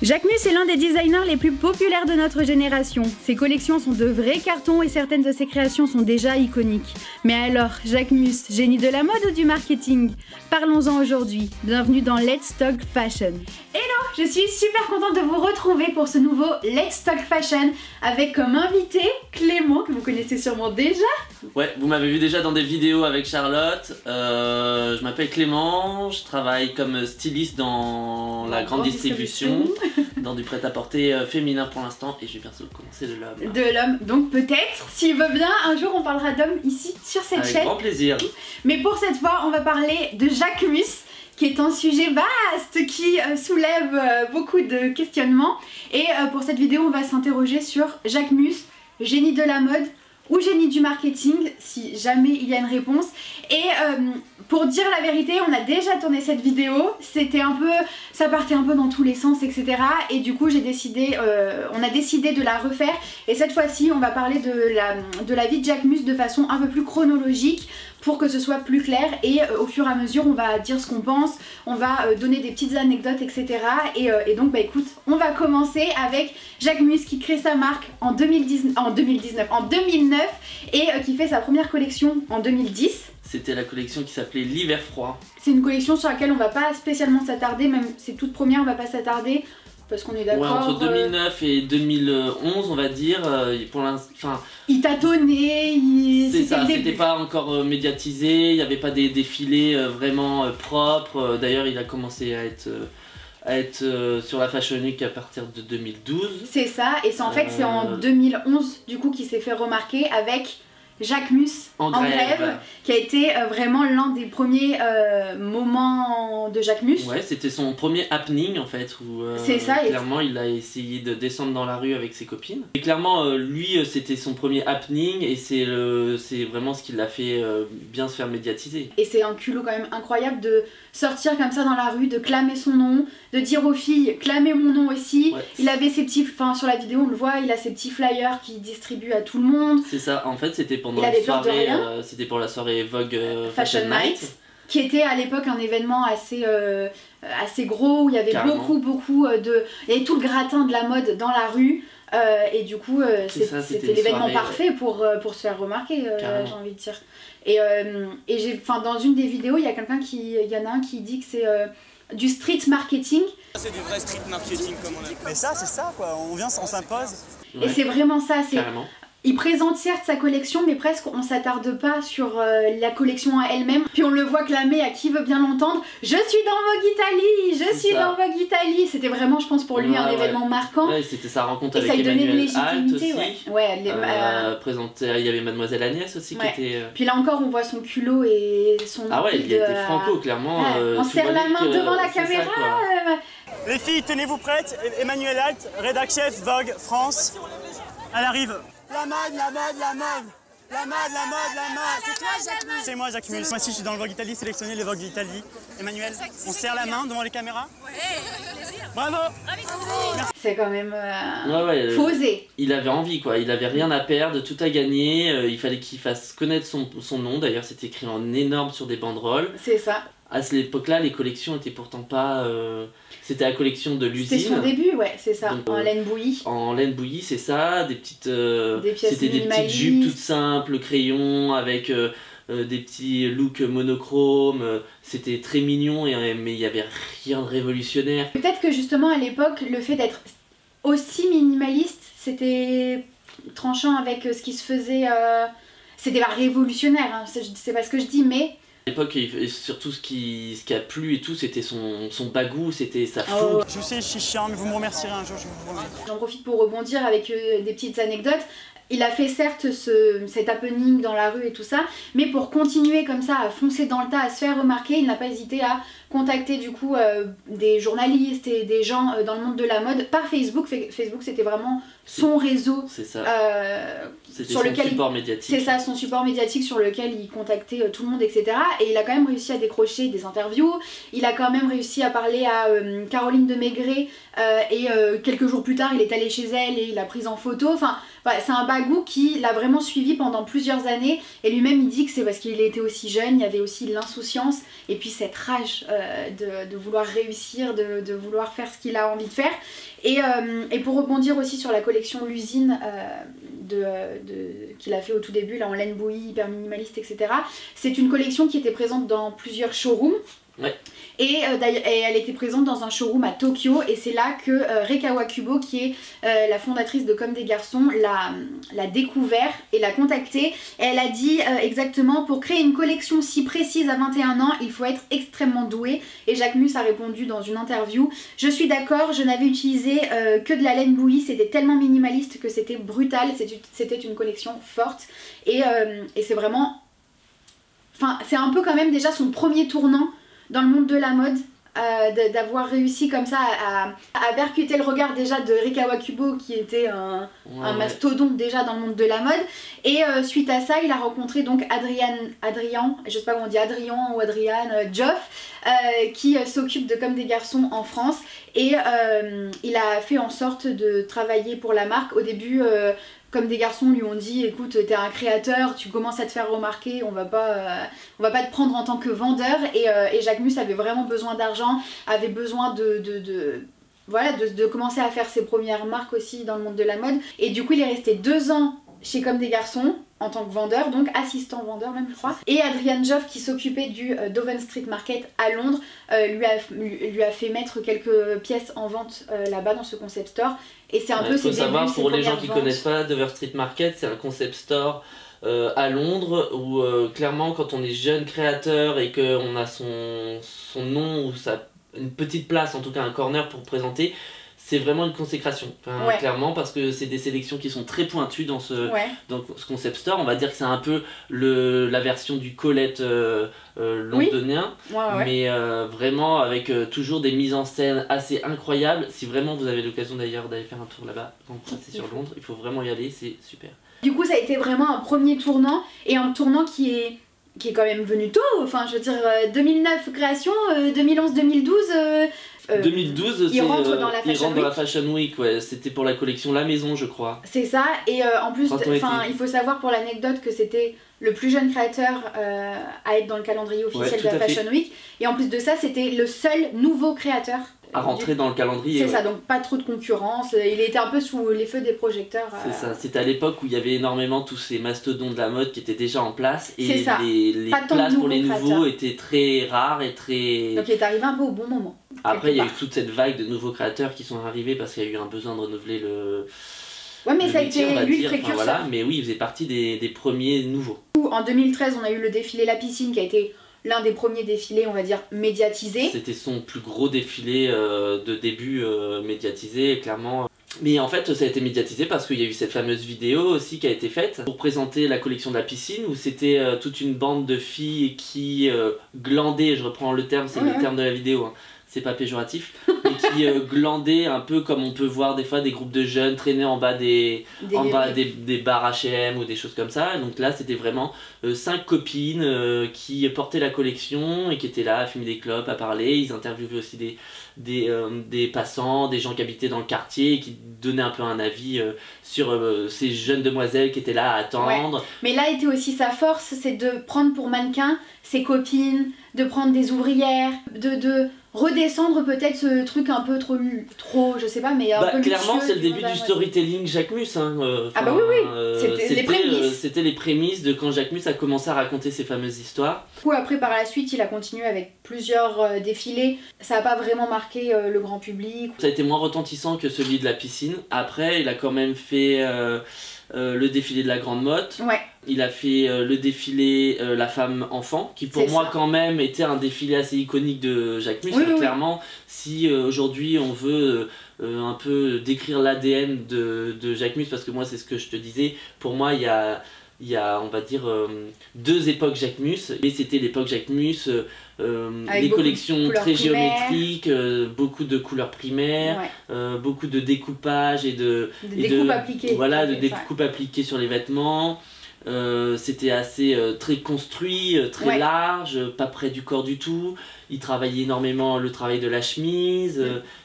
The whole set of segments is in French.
Jacquemus est l'un des designers les plus populaires de notre génération. Ses collections sont de vrais cartons et certaines de ses créations sont déjà iconiques. Mais alors, Jacquemus, génie de la mode ou du marketing? Parlons-en aujourd'hui. Bienvenue dans Let's Talk Fashion. Hello, je suis super contente de vous retrouver pour ce nouveau Let's Talk Fashion avec comme invité Clément, que vous connaissez sûrement déjà. Ouais, vous m'avez vu déjà dans des vidéos avec Charlotte. Je m'appelle Clément, je travaille comme styliste dans la grande distribution, dans du prêt-à-porter féminin pour l'instant, et je vais bientôt commencer de l'homme. De l'homme, donc peut-être, s'il veut bien, un jour on parlera d'homme ici sur cette chaîne. Avec grand plaisir. Mais pour cette fois, on va parler de Jacquemus, qui est un sujet vaste qui soulève beaucoup de questionnements. Et pour cette vidéo, on va s'interroger sur Jacquemus, génie de la mode ou génie du marketing, si jamais il y a une réponse. Et pour dire la vérité, on a déjà tourné cette vidéo, c'était un peu, ça partait un peu dans tous les sens, etc. Et du coup j'ai décidé, on a décidé de la refaire. Et cette fois-ci on va parler de la vie de Jacquemus de façon un peu plus chronologique, pour que ce soit plus clair, et au fur et à mesure on va dire ce qu'on pense, on va donner des petites anecdotes, etc. Et donc bah écoute, on va commencer avec Jacquemus qui crée sa marque en 2009 et qui fait sa première collection en 2010. C'était la collection qui s'appelait l'hiver froid. C'est une collection sur laquelle on va pas spécialement s'attarder, même ses toutes premières on va pas s'attarder. Parce qu'on est d'accord. Ouais, entre 2009 et 2011, on va dire, pour l'instant. Il tâtonnait, c'est ça, c'était pas encore médiatisé, il n'y avait pas des défilés vraiment propres. D'ailleurs, il a commencé à être sur la Fashion Week à partir de 2012. C'est ça, et en fait, c'est en 2011 du coup qu'il s'est fait remarquer avec Jacquemus en grève, qui a été vraiment l'un des premiers moments de Jacquemus. Ouais, c'était son premier happening en fait, où c'est ça, clairement il a essayé de descendre dans la rue avec ses copines. Et clairement, lui, c'était son premier happening, et c'est vraiment ce qui l'a fait bien se faire médiatiser. Et c'est un culot quand même incroyable de sortir comme ça dans la rue, de clamer son nom, de dire aux filles, clamez mon nom aussi. Ouais. Il avait ses petits, enfin sur la vidéo on le voit, il a ses petits flyers qu'il distribue à tout le monde. C'est ça, en fait c'était pendant une soirée, c'était pour la soirée Vogue Fashion Night, qui était à l'époque un événement assez gros, où il y avait beaucoup de... Il y avait tout le gratin de la mode dans la rue, et du coup c'était l'événement parfait pour se faire remarquer, j'ai envie de dire. Et dans une des vidéos, il y en a un qui dit que c'est du street marketing. C'est du vrai street marketing comme on l'appelle. Mais ça, c'est ça quoi, on vient, on s'impose. Ouais. Et c'est vraiment ça, c'est... Il présente certes sa collection, mais presque on s'attarde pas sur la collection à elle-même. Puis on le voit clamer à qui veut bien l'entendre. Je suis dans Vogue Italie, je suis dans Vogue Italie. C'était vraiment, je pense, pour lui un événement marquant. Ouais, c'était sa rencontre avec Emmanuel Alt aussi. Il y avait Mademoiselle Agnès aussi qui était... Puis là encore, on voit son culot et son... Ah ouais, il était franco, clairement. On serre la main devant la caméra. Les filles, tenez-vous prêtes. Emmanuel Alt, rédac chef Vogue France. Elle arrive. La mode, la mode, la mode. La mode, la mode, la mode. C'est toi, Jacquemus. C'est moi, Jacquemus. Moi aussi, je suis dans le Vogue Italie, sélectionné les Vogue d'Italie. Emmanuel, on serre la main devant les caméras. Ouais, plaisir. Bravo. C'est quand même osé. Il avait envie, quoi. Il avait rien à perdre, tout à gagner. Il fallait qu'il fasse connaître son nom. D'ailleurs, c'était écrit en énorme sur des banderoles. C'est ça. À cette époque-là, les collections étaient pourtant pas... C'était la collection de l'usine. C'était son début, ouais, c'est ça. Donc, en laine bouillie. En laine bouillie, c'est ça. Des petites... C'était des petites jupes toutes simples, crayons, avec des petits looks monochromes. C'était très mignon, mais il n'y avait rien de révolutionnaire. Peut-être que justement, à l'époque, le fait d'être aussi minimaliste, c'était tranchant avec ce qui se faisait... C'était pas révolutionnaire, hein, c'est pas ce que je dis, mais... À l'époque, surtout ce qui a plu et tout, c'était son bagou, c'était sa fougue. Je sais, je suis chiant, mais vous me remercierez un jour, je vous promets. J'en profite pour rebondir avec des petites anecdotes. Il a fait certes cet happening dans la rue et tout ça, mais pour continuer comme ça à foncer dans le tas, à se faire remarquer, il n'a pas hésité à contacter du coup des journalistes et des gens dans le monde de la mode par Facebook. Facebook c'était vraiment son réseau. C'est ça. C'était son support médiatique. C'est ça, son support médiatique sur lequel il contactait tout le monde, etc. Et il a quand même réussi à décrocher des interviews, il a quand même réussi à parler à Caroline de Maigret, et quelques jours plus tard il est allé chez elle et il l'a prise en photo. Enfin Ouais, c'est un bagou qui l'a vraiment suivi pendant plusieurs années et lui-même il dit que c'est parce qu'il était aussi jeune, il y avait aussi l'insouciance et puis cette rage de vouloir réussir, de vouloir faire ce qu'il a envie de faire. Et pour rebondir aussi sur la collection L'Usine qu'il a fait au tout début, là en laine bouillie, hyper minimaliste, etc. C'est une collection qui était présente dans plusieurs showrooms. Ouais. Et elle était présente dans un showroom à Tokyo et c'est là que Rei Kawakubo, qui est la fondatrice de Comme des garçons, l'a découvert et l'a contacté. Et elle a dit exactement: pour créer une collection si précise à 21 ans, il faut être extrêmement doué. Et Jacques Mus a répondu dans une interview: je suis d'accord, je n'avais utilisé que de la laine bouillie, c'était tellement minimaliste que c'était brutal, c'était une collection forte. Et c'est vraiment... Enfin, c'est un peu quand même déjà son premier tournant dans le monde de la mode, d'avoir réussi comme ça à percuter le regard déjà de Rei Kawakubo, qui était un mastodonte déjà dans le monde de la mode. Et suite à ça, il a rencontré donc Adrian, je sais pas comment on dit, Adrian ou Adrian Joff, qui s'occupe de Comme des garçons en France. Et il a fait en sorte de travailler pour la marque. Au début, Comme des garçons lui ont dit: écoute, t'es un créateur, tu commences à te faire remarquer, on va pas te prendre en tant que vendeur. Et Jacques Mus avait vraiment besoin d'argent, avait besoin de commencer à faire ses premières marques aussi dans le monde de la mode. Et du coup il est resté 2 ans chez Comme des garçons en tant que vendeur, donc assistant vendeur même je crois. Et Adrian Joff, qui s'occupait du Dover Street Market à Londres, lui a fait mettre quelques pièces en vente là-bas dans ce concept store. Et c'est un peu ses débuts, savoir, pour les gens qui ventes. connaissent pas, Dover Street Market, c'est un concept store à Londres où clairement quand on est jeune créateur et qu'on a son nom ou une petite place, en tout cas un corner pour présenter, c'est vraiment une consécration, enfin, clairement, parce que c'est des sélections qui sont très pointues dans ce concept store. On va dire que c'est un peu la version du Colette londonien, mais vraiment avec toujours des mises en scène assez incroyables. Si vraiment vous avez l'occasion d'ailleurs d'aller faire un tour là-bas, quand vous passez sur Londres, il faut vraiment y aller, c'est super. Du coup ça a été vraiment un premier tournant, et un tournant qui est quand même venu tôt. Enfin je veux dire, 2009 création, 2011-2012... 2012, il rentre dans la Fashion Week, ouais. C'était pour la collection La Maison, je crois. C'est ça, et en plus, il faut savoir pour l'anecdote que c'était le plus jeune créateur à être dans le calendrier officiel de la Fashion Week. Et en plus de ça, c'était le seul nouveau créateur à rentrer dans le calendrier. C'est ça, donc pas trop de concurrence. Il était un peu sous les feux des projecteurs. C'est ça, c'était à l'époque où il y avait énormément tous ces mastodontes de la mode qui étaient déjà en place. Et les places pour les nouveaux étaient très rares et très... Donc il est arrivé un peu au bon moment. Après il y a eu toute cette vague de nouveaux créateurs qui sont arrivés parce qu'il y a eu un besoin de renouveler le... Ouais, mais ça a été lui le précurseur. Voilà, mais oui, il faisait partie des premiers nouveaux. En 2013, on a eu le défilé La Piscine qui a été l'un des premiers défilés, on va dire, médiatisés. C'était son plus gros défilé de début médiatisé, clairement. Mais en fait, ça a été médiatisé parce qu'il y a eu cette fameuse vidéo aussi qui a été faite pour présenter la collection de La Piscine, où c'était toute une bande de filles qui glandaient, je reprends le terme, c'est le terme de la vidéo, hein. C'est pas péjoratif, mais qui glandaient un peu comme on peut voir des fois des groupes de jeunes traîner en bas des bars H&M ou des choses comme ça. Donc là c'était vraiment 5 copines qui portaient la collection et qui étaient là à fumer des clopes, à parler. Ils interviewaient aussi des passants, des gens qui habitaient dans le quartier et qui donnaient un peu un avis sur ces jeunes demoiselles qui étaient là à attendre. Ouais. Mais là était aussi sa force, c'est de prendre pour mannequin ses copines, de prendre des ouvrières, de redescendre peut-être ce truc un peu trop je sais pas, mais un peu clairement c'est le début du storytelling Jacques Mus, hein. Ah bah oui, c'était les prémices. C'était les prémices de quand Jacques Mus a commencé à raconter ses fameuses histoires. Du coup après par la suite il a continué avec plusieurs défilés, ça a pas vraiment marqué le grand public. Ça a été moins retentissant que celui de La Piscine. Après il a quand même fait le défilé de la Grande Motte. Ouais. Il a fait le défilé La Femme Enfant, qui pour moi quand même était un défilé assez iconique de Jacques Mus. Clairement, si aujourd'hui on veut un peu décrire l'ADN de Jacques Mus, parce que moi c'est ce que je te disais, pour moi il y a on va dire 2 époques Jacques Mus, et c'était l'époque Jacques Mus, des collections très géométriques, beaucoup de couleurs primaires, beaucoup de découpage et de découpes appliquées. Voilà, de découpes appliquées sur les vêtements. C'était assez très construit, très large, pas près du corps du tout. Il travaillait énormément le travail de la chemise.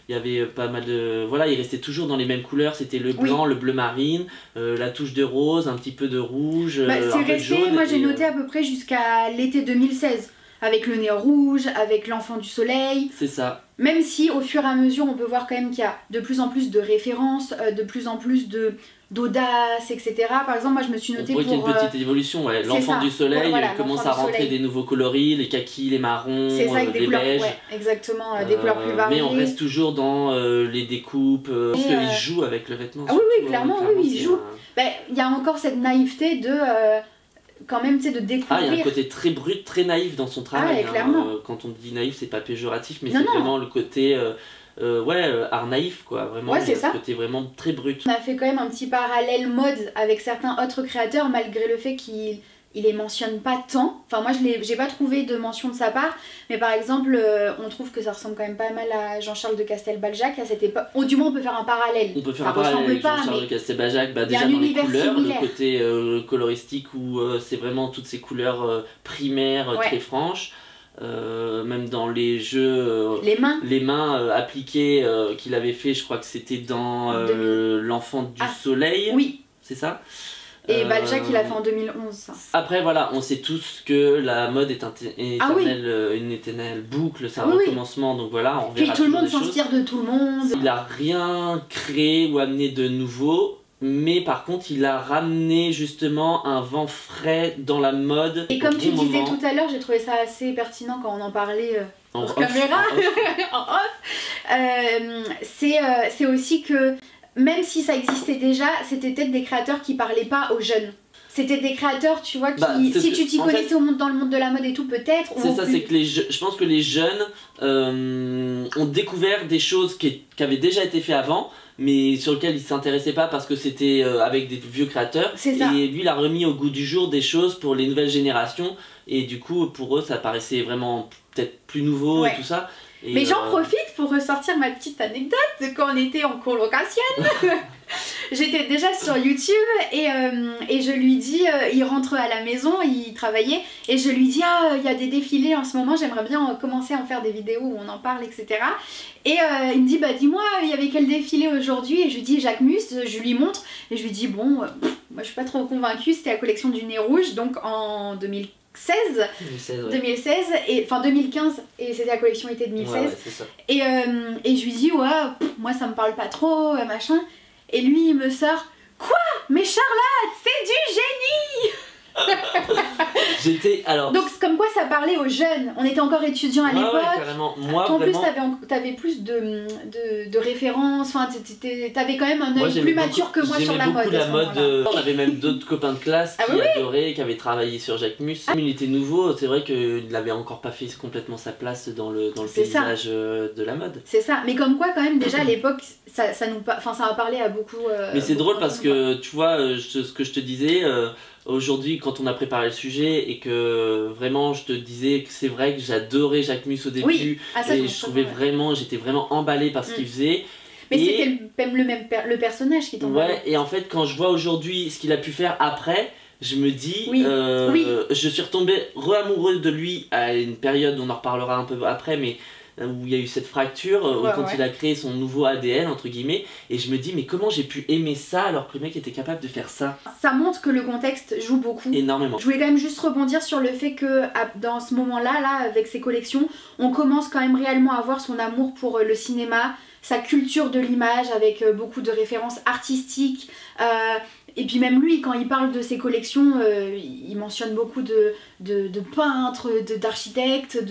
Il y avait pas mal de... Voilà, il restait toujours dans les mêmes couleurs. C'était le blanc, le bleu marine, la touche de rose, un petit peu de rouge, un peu de jaune. Moi j'ai noté à peu près jusqu'à l'été 2016. Avec le nez rouge, avec l'enfant du soleil. C'est ça. Même si au fur et à mesure on peut voir quand même qu'il y a de plus en plus de références, de plus en plus d'audace, etc. Par exemple, moi je me suis notée pour... qu'il y a une petite évolution, ouais. L'enfant du soleil commence à rentrer des nouveaux coloris, les kakis, les marrons, les beiges. Ouais, exactement, des couleurs plus variées. Mais on reste toujours dans les découpes, parce qu'il joue avec le vêtement. Ah oui, clairement, il joue. Il y a encore cette naïveté de... quand même, tu sais, de découvrir. Il y a un côté très brut, très naïf dans son travail. Clairement. Quand on dit naïf, c'est pas péjoratif, mais c'est vraiment le côté art naïf, quoi. Vraiment, c'est ça. Le côté vraiment très brut. On a fait quand même un petit parallèle mode avec certains autres créateurs, malgré le fait qu'ils les mentionnent pas tant. Enfin, moi, j'ai pas trouvé de mention de sa part, mais par exemple, on trouve que ça ressemble quand même pas mal à Jean-Charles de Castelbajac à cette époque. Ou du moins, on peut faire un parallèle. On peut faire un parallèle avec Jean-Charles de Castelbajac, déjà dans les couleurs, le côté coloristique où c'est vraiment toutes ces couleurs primaires, très franches. Même dans les jeux, les mains appliquées qu'il avait fait, je crois que c'était dans l'enfant du soleil. Oui. C'est ça? Et Balzac il a fait en 2011 ça. Après voilà, on sait tous que la mode est une éternelle boucle, c'est un recommencement, donc voilà, on verra. Puis tout le monde s'inspire de tout le monde. Il a rien créé ou amené de nouveau, mais par contre il a ramené justement un vent frais dans la mode. Et comme tu disais tout à l'heure, j'ai trouvé ça assez pertinent quand on en parlait en caméra, en off. C'est aussi que même si ça existait déjà, c'était peut-être des créateurs qui parlaient pas aux jeunes. C'était des créateurs, tu vois, qui, si tu t'y connaissais dans le monde de la mode et tout, peut-être. C'est ça, c'est que je pense que les jeunes ont découvert des choses qui avaient déjà été faites avant, mais sur lesquelles ils ne s'intéressaient pas parce que c'était avec des vieux créateurs. Et lui, il a remis au goût du jour des choses pour les nouvelles générations, et du coup, pour eux, ça paraissait vraiment peut-être plus nouveau et tout ça. Mais j'en profite pour ressortir ma petite anecdote de quand on était en colocation. J'étais déjà sur YouTube et je lui dis, il rentre à la maison, il travaillait, et je lui dis il y a des défilés en ce moment, j'aimerais bien commencer à en faire des vidéos où on en parle, etc. Et il me dit dis-moi, il y avait quel défilé aujourd'hui? Et je lui dis Jacques Mus, je lui montre, et je lui dis bon, moi je suis pas trop convaincue, c'était la collection du nez rouge, donc en 2016, et enfin 2015, et c'était la collection été 2016. Et je lui dis moi ça me parle pas trop, machin. Et lui il me sort quoi? Mais Charlotte, c'est du génie! Donc comme quoi ça parlait aux jeunes, on était encore étudiants à l'époque. Carrément. Moi, en vraiment... plus t'avais plus de références, enfin t'avais quand même un œil plus mature que moi sur la mode. On avait même d'autres copains de classe qui adoraient, qui avaient travaillé sur Jacques Mus. Il était nouveau, c'est vrai qu'il n'avait encore pas fait complètement sa place dans le paysage de la mode. C'est ça, mais comme quoi quand même déjà à l'époque ça a parlé à beaucoup. Mais c'est drôle parce que tu vois ce que je te disais. Aujourd'hui, quand on a préparé le sujet et que vraiment je te disais que c'est vrai que j'adorais Jacques Mus au début, et je trouvais vraiment, j'étais vraiment emballée par ce qu'il faisait. Mais c'était même le personnage qui t'emballait. Ouais, et en fait, quand je vois aujourd'hui ce qu'il a pu faire après, je me dis, je suis retombée re-amoureuse de lui à une période, on en reparlera un peu après, mais où il y a eu cette fracture, quand il a créé son nouveau ADN, entre guillemets, et je me dis, mais comment j'ai pu aimer ça alors que le mec était capable de faire ça? Ça montre que le contexte joue beaucoup. Énormément. Je voulais quand même juste rebondir sur le fait que dans ce moment-là, avec ses collections, on commence quand même réellement à voir son amour pour le cinéma, sa culture de l'image avec beaucoup de références artistiques. Et puis même lui, quand il parle de ses collections, il mentionne beaucoup de peintres, d'architectes,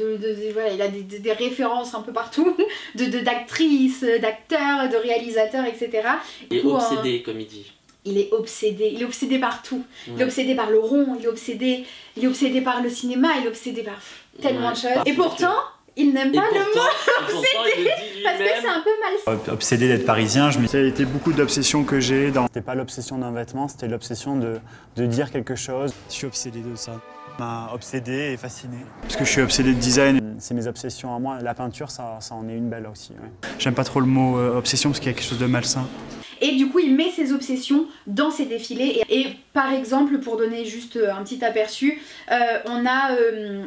voilà, il a des références un peu partout, d'actrices, d'acteurs, de réalisateurs, etc. Il est obsédé, comme il dit. Il est obsédé par tout. Il est obsédé par le rond, il est obsédé par le cinéma, il est obsédé par tellement de choses. Et pourtant... il n'aime pas le mot obsédé, parce que c'est un peu mal. Obsédé d'être parisien, ça a été beaucoup d'obsessions que j'ai. C'était pas l'obsession d'un vêtement, c'était l'obsession de dire quelque chose. Je suis obsédé de ça. M'a obsédé et fasciné. Parce que je suis obsédé de design, c'est mes obsessions à moi. La peinture, ça en est une belle aussi. Ouais. J'aime pas trop le mot obsession parce qu'il y a quelque chose de malsain. et du coup il met ses obsessions dans ses défilés. Et par exemple, pour donner juste un petit aperçu, on a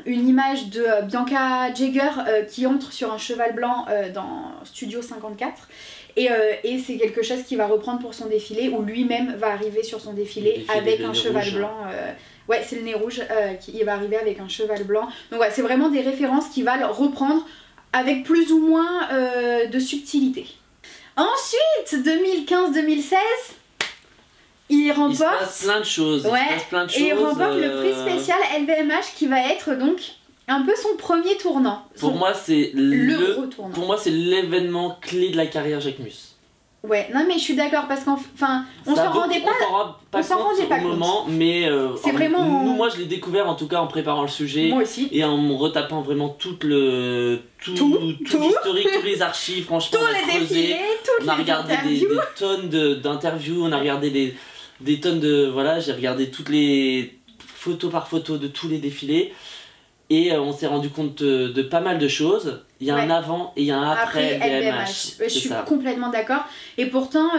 une image de Bianca Jagger qui entre sur un cheval blanc dans Studio 54. Et c'est quelque chose qu'il va reprendre pour son défilé, où lui-même va arriver sur son défilé avec un cheval blanc. Ouais, c'est le nez rouge, il va arriver avec un cheval blanc. Donc ouais, c'est vraiment des références qu'il va reprendre avec plus ou moins de subtilité. Ensuite, 2015-2016, il remporte... Il se passe plein de choses. Ouais, et il remporte le prix spécial LVMH qui va être donc un peu son premier tournant. Pour moi, c'est tournant. Pour moi, c'est l'événement clé de la carrière Jacques Mus. Ouais, non mais je suis d'accord parce qu'enfin, on s'en rendait pas compte au moment, mais c'est vraiment... moi je l'ai découvert en tout cas en préparant le sujet. Moi aussi. Et en me retapant vraiment tout l'historique, tous les archives, franchement. Tous les défilés, toutes les interviews. On a regardé des tonnes d'interviews, on a regardé des tonnes de... Voilà, j'ai regardé toutes les photo par photo de tous les défilés. Et on s'est rendu compte de pas mal de choses. Il y a un avant et il y a un après LVMH. Je suis complètement d'accord. Et pourtant,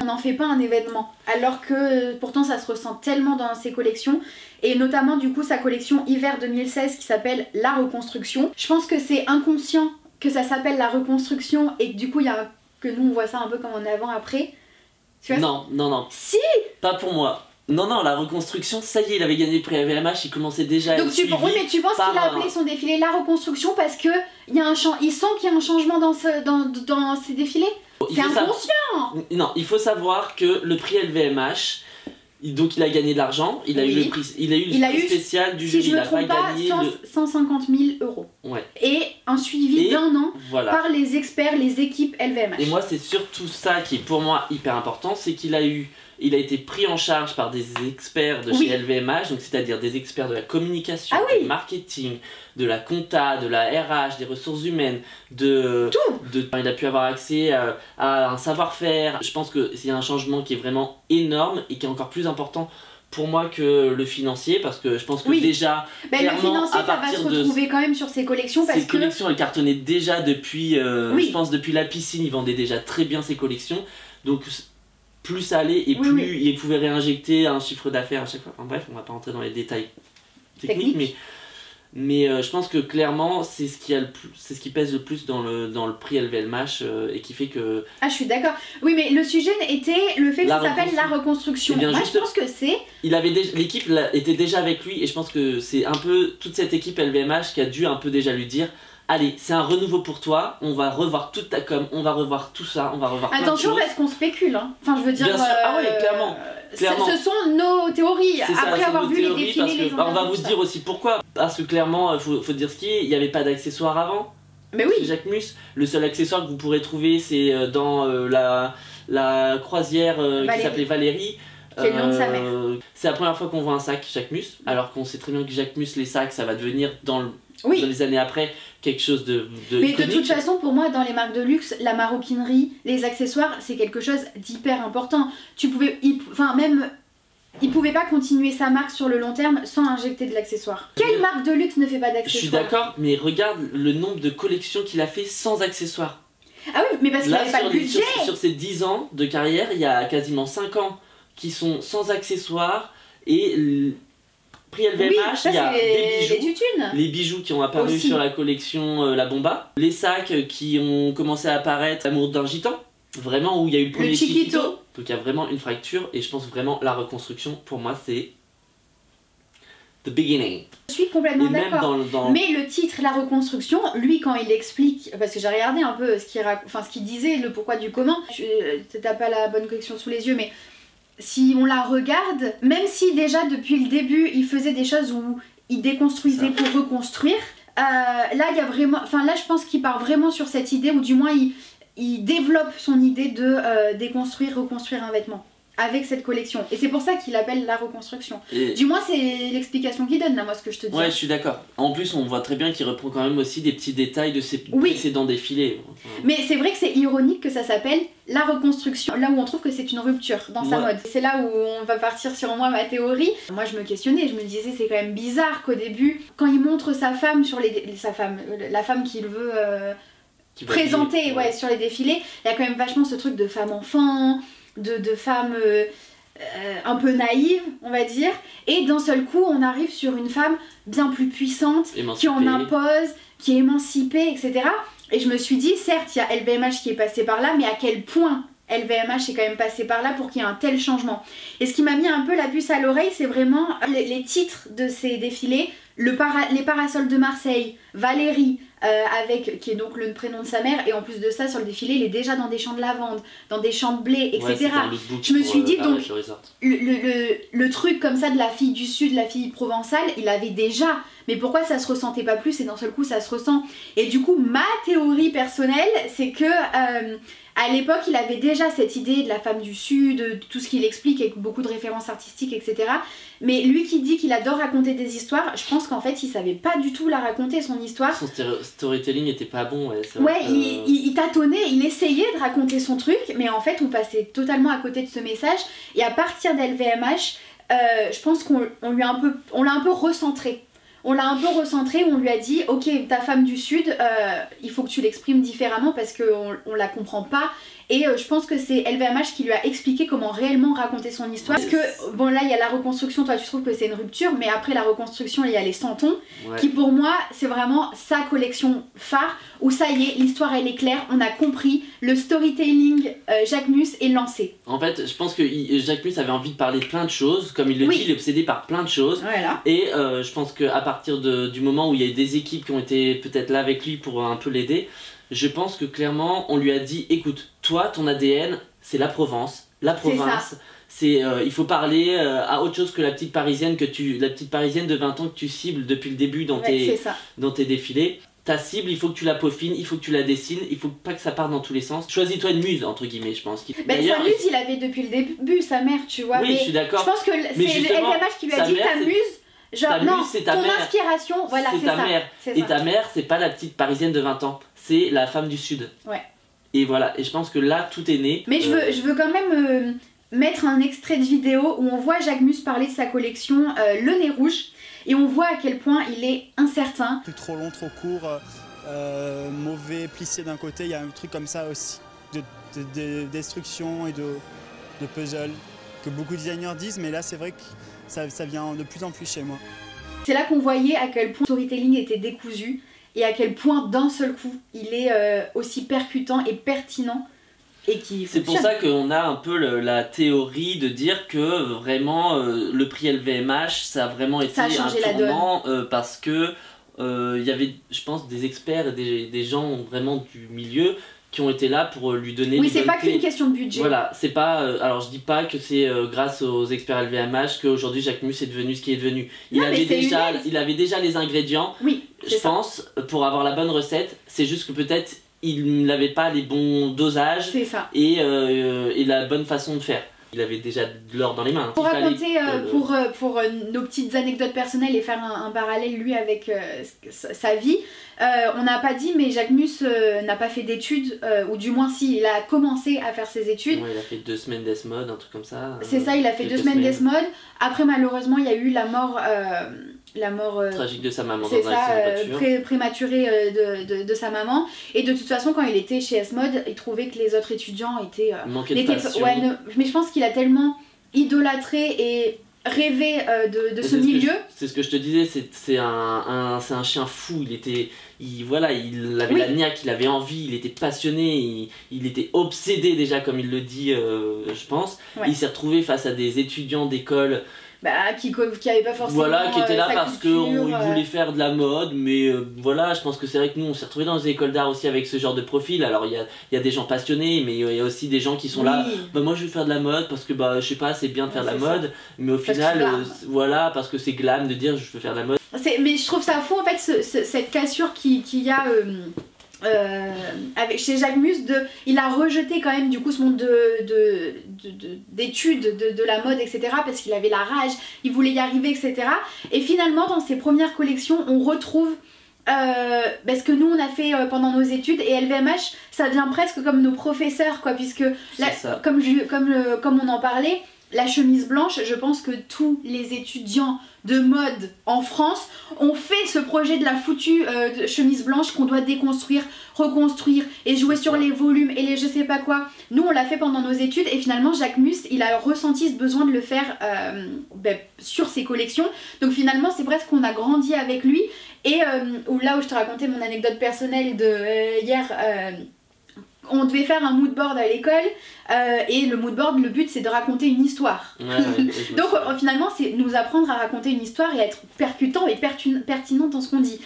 on n'en fait pas un événement. Alors que pourtant, ça se ressent tellement dans ses collections. Et notamment, du coup, sa collection hiver 2016 qui s'appelle La Reconstruction. Je pense que c'est inconscient que ça s'appelle La Reconstruction et que du coup, que nous, on voit ça un peu comme en avant-après. Non. Si! Pas pour moi. Non, la reconstruction, ça y est, il avait gagné le prix LVMH, il commençait déjà à être suivi. Oui, mais tu penses qu'il a appelé son défilé La Reconstruction parce que il sent qu'il y a un changement dans ses défilés? C'est inconscient! Non, il faut savoir que le prix LVMH, donc il a gagné de l'argent, il a eu le prix, spécial du jury, il n'a pas gagné 150 000 €. Ouais. Et un suivi d'un an par les experts, les équipes LVMH. Et moi, c'est surtout ça qui est pour moi hyper important, c'est qu'il a été pris en charge par des experts de chez LVMH, donc c'est-à-dire des experts de la communication, du marketing, de la compta, de la RH, des ressources humaines, il a pu avoir accès à un savoir-faire. Je pense qu'il y a un changement qui est vraiment énorme et qui est encore plus important pour moi que le financier, parce que je pense que déjà le financier, ça va se retrouver quand même sur ses collections, parce que collections, elles cartonnaient déjà depuis je pense depuis la piscine, il vendait déjà très bien ses collections, donc plus ça allait et plus il pouvait réinjecter un chiffre d'affaires à chaque fois. Enfin, bref, on va pas rentrer dans les détails techniques. Mais je pense que clairement c'est ce qui pèse le plus dans le prix LVMH et qui fait que... Ah, je suis d'accord. Oui, mais le sujet était le fait que ça s'appelle La Reconstruction. Moi je pense que c'est... L'équipe était déjà avec lui et je pense que c'est un peu toute cette équipe LVMH qui a dû un peu déjà lui dire: allez, c'est un renouveau pour toi, on va revoir toute ta com, on va revoir tout ça, on va revoir plein de choses. Attention parce qu'on spécule, hein. Enfin je veux dire... Bien sûr. Ah ouais, clairement. Ce sont nos théories, après avoir vu les défilés, on va vous dire aussi pourquoi. Parce que clairement, faut dire ce qui est, il n'y avait pas d'accessoires avant. Mais oui. Chez Jacques Mus, le seul accessoire que vous pourrez trouver, c'est dans la croisière qui s'appelait Valérie. Qui est le nom de sa mère. C'est la première fois qu'on voit un sac Jacques Mus, alors qu'on sait très bien que Jacques Mus, les sacs, ça va devenir dans les années après quelque chose de mais iconique. De toute façon, pour moi, dans les marques de luxe, la maroquinerie, les accessoires, c'est quelque chose d'hyper important. Il pouvait pas continuer sa marque sur le long terme sans injecter de l'accessoire. Quelle marque de luxe ne fait pas d'accessoires? Je suis d'accord, mais regarde le nombre de collections qu'il a fait sans accessoires. Ah oui, mais parce qu'il n'avait pas le budget. Sur ses 10 ans de carrière, il y a quasiment 5 ans qui sont sans accessoires et... Prix LVMH, il y a des bijoux, les bijoux qui ont apparu sur la collection La Bomba, les sacs qui ont commencé à apparaître, L'amour d'un gitan, vraiment où il y a eu le premier Chiquito. Donc il y a vraiment une fracture et je pense vraiment la reconstruction pour moi c'est the beginning. Je suis complètement d'accord. Mais le titre La Reconstruction, lui quand il explique, parce que j'ai regardé un peu ce qu'il disait, le pourquoi du comment, t'as pas la bonne collection sous les yeux mais... Si on la regarde, même si déjà depuis le début il faisait des choses où il déconstruisait pour reconstruire, là il y a vraiment, là je pense qu'il part vraiment sur cette idée ou du moins il développe son idée de déconstruire, reconstruire un vêtement avec cette collection. Et c'est pour ça qu'il appelle La Reconstruction. Du moins c'est l'explication qu'il donne là, moi ce que je te dis. Ouais, je suis d'accord. En plus on voit très bien qu'il reprend quand même aussi des petits détails de ses précédents défilés. Mais c'est vrai que c'est ironique que ça s'appelle La Reconstruction, là où on trouve que c'est une rupture dans sa mode. C'est là où on va partir sur ma théorie. Moi je me questionnais, je me disais c'est quand même bizarre qu'au début, quand il montre sa femme sur la femme qu'il veut présenter sur les défilés, il y a quand même vachement ce truc de femme-enfant. de femmes un peu naïves, on va dire, et d'un seul coup on arrive sur une femme bien plus puissante, émancipée, qui en impose, qui est émancipée, etc. Et je me suis dit, certes, il y a LVMH qui est passé par là, mais à quel point LVMH est quand même passé par là pour qu'il y ait un tel changement. Et ce qui m'a mis un peu la puce à l'oreille, c'est vraiment les titres de ces défilés. Les parasols de Marseille, Valérie, qui est donc le prénom de sa mère, et en plus de ça, sur le défilé, il est déjà dans des champs de lavande, dans des champs de blé, etc. Ouais, je me suis dit, donc, le truc comme ça de la fille du Sud, la fille provençale, il avait déjà, mais pourquoi ça se ressentait pas plus, et d'un seul coup ça se ressent. Et du coup, ma théorie personnelle, c'est que à l'époque, il avait déjà cette idée de la femme du Sud, de tout ce qu'il explique avec beaucoup de références artistiques, etc. Mais lui qui dit qu'il adore raconter des histoires, je pense qu'en fait, il savait pas du tout la raconter, son histoire. Son storytelling était pas bon, ouais. Ouais, il tâtonnait, il essayait de raconter son truc, mais en fait, on passait totalement à côté de ce message. Et à partir d'LVMH, je pense qu'on l'a un peu recentré. On l'a un peu recentré, on lui a dit ok, ta femme du Sud, il faut que tu l'exprimes différemment parce qu'on la comprend pas. Et je pense que c'est LVMH qui lui a expliqué comment réellement raconter son histoire. Parce que, bon là il y a la reconstruction, toi tu trouves que c'est une rupture, mais après la reconstruction il y a les Santons, qui pour moi c'est vraiment sa collection phare, où ça y est, l'histoire elle est claire, on a compris, le storytelling Jacques Mus est lancé. En fait je pense que Jacques Mus avait envie de parler de plein de choses, comme il le dit, il est obsédé par plein de choses. Voilà. Et je pense qu'à partir du moment où il y a des équipes qui ont été peut-être là avec lui pour un peu l'aider, je pense que clairement on lui a dit écoute, toi ton ADN c'est la Provence, il faut parler à autre chose que la petite parisienne de 20 ans que tu cibles depuis le début dans tes défilés. Ta cible, il faut que tu la peaufines, il faut que tu la dessines, il faut pas que ça parte dans tous les sens. Choisis-toi une muse, entre guillemets, je pense. Sa muse, il avait depuis le début, sa mère, tu vois. Oui, mais je suis d'accord. Je pense que c'est LVMH qui lui a dit ta muse. Genre, non, ton inspiration, voilà, c'est ça. Et ta mère, c'est pas la petite parisienne de 20 ans, c'est la femme du Sud. Ouais. Et voilà, et je pense que là, tout est né. Mais je veux quand même mettre un extrait de vidéo où on voit Jacques Mus parler de sa collection Le Nez Rouge. Et on voit à quel point il est incertain. Plus trop long, trop court, mauvais, plissé d'un côté, il y a un truc comme ça aussi, de destruction et de puzzle, que beaucoup de designers disent, mais là c'est vrai que ça vient de plus en plus chez moi. C'est là qu'on voyait à quel point le storytelling était décousu, et à quel point d'un seul coup, il est aussi percutant et pertinent. C'est pour ça qu'on a un peu la théorie de dire que vraiment le prix LVMH ça a vraiment été un tournant parce que il y avait je pense des experts et des gens vraiment du milieu qui ont été là pour lui donner oui, c'est pas qu'une question de budget. Voilà, c'est pas alors je dis pas que c'est grâce aux experts LVMH qu'aujourd'hui Jacques Mus est devenu ce qu'il est devenu. Il avait déjà les ingrédients. Oui, je pense pour avoir la bonne recette, c'est juste que peut-être il n'avait pas les bons dosages et la bonne façon de faire. Il avait déjà de l'or dans les mains. Pour raconter, pour nos petites anecdotes personnelles et faire un parallèle lui avec sa vie, on n'a pas dit mais Jacques Mus n'a pas fait d'études, ou du moins si, il a commencé à faire ses études. Ouais, il a fait 2 semaines d'ESMOD, un truc comme ça. C'est ça, il a fait 2 semaines d'ESMOD. Après malheureusement il y a eu la mort tragique de sa maman dans un accident de voiture. Prématurée de sa maman, et de toute façon quand il était chez S-Mode il trouvait que les autres étudiants étaient mais je pense qu'il a tellement idolâtré et rêvé de ce milieu. C'est ce que je te disais, c'est un chien fou, il avait la niaque, il avait envie, il était passionné, il était obsédé déjà comme il le dit je pense. Il s'est retrouvé face à des étudiants d'école qui avait pas forcément qui était là parce qu'il voulait faire de la mode, mais voilà, je pense que c'est vrai que nous on s'est retrouvés dans les écoles d'art aussi avec ce genre de profil. Alors il y a des gens passionnés, mais il y a aussi des gens qui sont là, moi je veux faire de la mode parce que je sais pas, c'est bien de faire de la mode, mais au final voilà, parce que c'est glam de dire je veux faire de la mode. Mais je trouve ça fou en fait cette cassure qu'il y a chez Jacques Mus, il a rejeté quand même du coup ce monde d'études de la mode, etc. parce qu'il avait la rage, il voulait y arriver, etc. Et finalement dans ses premières collections on retrouve ce que nous on a fait pendant nos études, et LVMH ça devient presque comme nos professeurs quoi, puisque là, comme on en parlait, la chemise blanche, je pense que tous les étudiants de mode en France ont fait ce projet de la foutue chemise blanche qu'on doit déconstruire, reconstruire et jouer sur les volumes et les je sais pas quoi. Nous on l'a fait pendant nos études et finalement Jacquemus il a ressenti ce besoin de le faire sur ses collections. Donc finalement c'est presque qu'on a grandi avec lui et là où je te racontais mon anecdote personnelle de hier. On devait faire un moodboard à l'école et le moodboard, le but c'est de raconter une histoire. Donc finalement c'est nous apprendre à raconter une histoire et à être percutant et pertinent dans ce qu'on dit.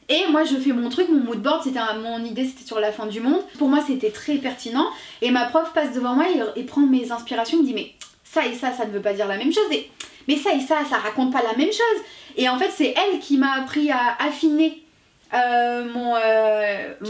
Et moi je fais mon truc, mon moodboard, mon idée c'était sur la fin du monde. Pour moi c'était très pertinent et ma prof passe devant moi et prend mes inspirations, il me dit mais ça et ça ne veut pas dire la même chose et mais ça et ça raconte pas la même chose. Et en fait c'est elle qui m'a appris à affiner mon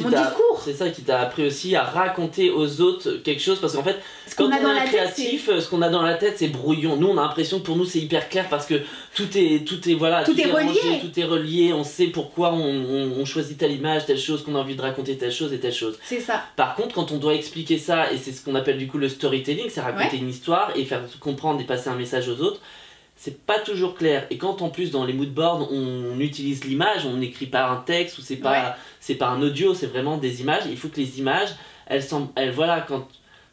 discours. C'est ça qui t'a appris aussi à raconter aux autres quelque chose parce qu'en fait quand on est créatif, ce qu'on a dans la tête c'est brouillon. Nous on a l'impression que pour nous c'est hyper clair parce que tout est voilà, tout est relié. Rangé, tout est relié, on sait pourquoi on choisit telle image, telle chose, qu'on a envie de raconter telle chose et telle chose. C'est ça. Par contre quand on doit expliquer ça et c'est ce qu'on appelle du coup le storytelling, c'est raconter une histoire et faire comprendre et passer un message aux autres. C'est pas toujours clair et quand en plus dans les moodboards on utilise l'image, on n'écrit pas un texte ou c'est pas un audio, c'est vraiment des images. Il faut que les images, elles voilà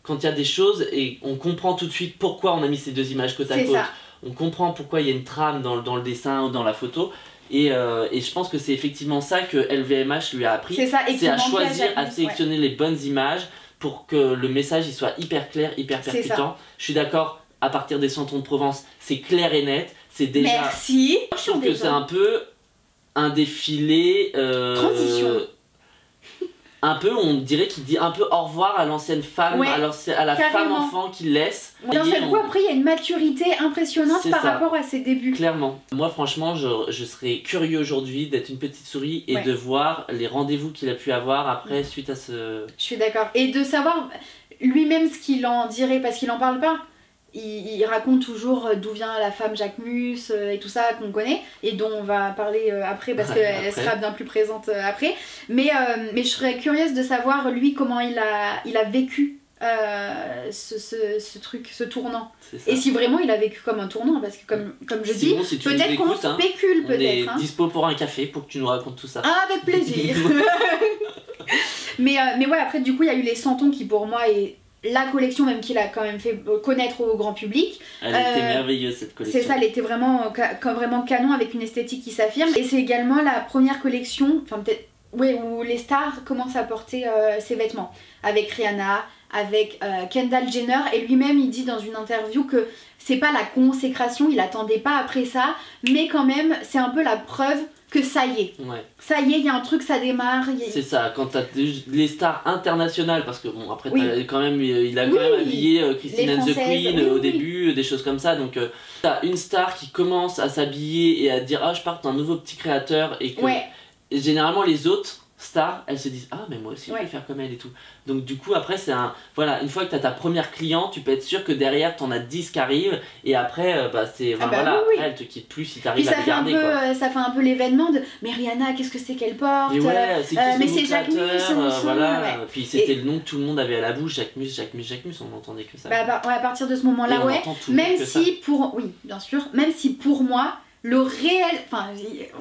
quand il y a des choses et on comprend tout de suite pourquoi on a mis ces deux images côte à côte. On comprend pourquoi il y a une trame dans le dessin ou dans la photo. Et je pense que c'est effectivement ça que LVMH lui a appris. C'est à choisir, à sélectionner les bonnes images pour que le message il soit hyper clair, hyper percutant. Je suis d'accord. À partir des Santons de Provence, c'est clair et net, c'est déjà... Merci. Je trouve que c'est un peu un défilé... Transition. Un peu, on dirait qu'il dit un peu au revoir à l'ancienne femme, à la femme enfant qu'il laisse. D'un seul coup, après, il y a une maturité impressionnante par rapport à ses débuts. Clairement. Moi, franchement, je serais curieux aujourd'hui d'être une petite souris et de voir les rendez-vous qu'il a pu avoir après, suite à ce... Je suis d'accord. Et de savoir lui-même ce qu'il en dirait, parce qu'il en parle pas. Il raconte toujours d'où vient la femme Jacquemus et tout ça qu'on connaît et dont on va parler après parce qu'elle sera bien plus présente après. Mais je serais curieuse de savoir lui comment il a vécu ce truc, ce tournant. Et si vraiment il a vécu comme un tournant parce que comme je dis, peut-être qu'on spécule peut-être. On est dispo pour un café pour que tu nous racontes tout ça. Ah, avec plaisir. mais ouais, après du coup il y a eu les Santons qui pour moi est la collection même qu'il a quand même fait connaître au grand public. Elle était merveilleuse cette collection. C'est ça, elle était vraiment canon avec une esthétique qui s'affirme. Et c'est également la première collection, enfin peut-être, où les stars commencent à porter ces vêtements. Avec Rihanna, avec Kendall Jenner. Et lui-même il dit dans une interview que c'est pas la consécration, il attendait pas après ça. Mais quand même c'est un peu la preuve que ça y est. Ça y est, il y a un truc, ça démarre. C'est ça, quand t'as les stars internationales, parce que bon, après quand même, il a quand même habillé Christine and the Queen au début, des choses comme ça. Donc t'as une star qui commence à s'habiller et à dire ah je pars d'un nouveau petit créateur et que et généralement les autres stars elles se disent ah mais moi aussi je vais faire comme elle et tout. Donc du coup après c'est voilà, une fois que t'as ta première cliente tu peux être sûr que derrière t'en as 10 qui arrivent et après c'est après elle te quitte plus si t'arrives à les garder ça fait un peu l'événement de mais Rihanna qu'est-ce que c'est qu'elle porte, mais c'est Jacquemus, voilà. Puis c'était le nom que tout le monde avait à la bouche, Jacquemus, on n'entendait que ça. À partir de ce moment là même si bien sûr, même si pour moi le réel, enfin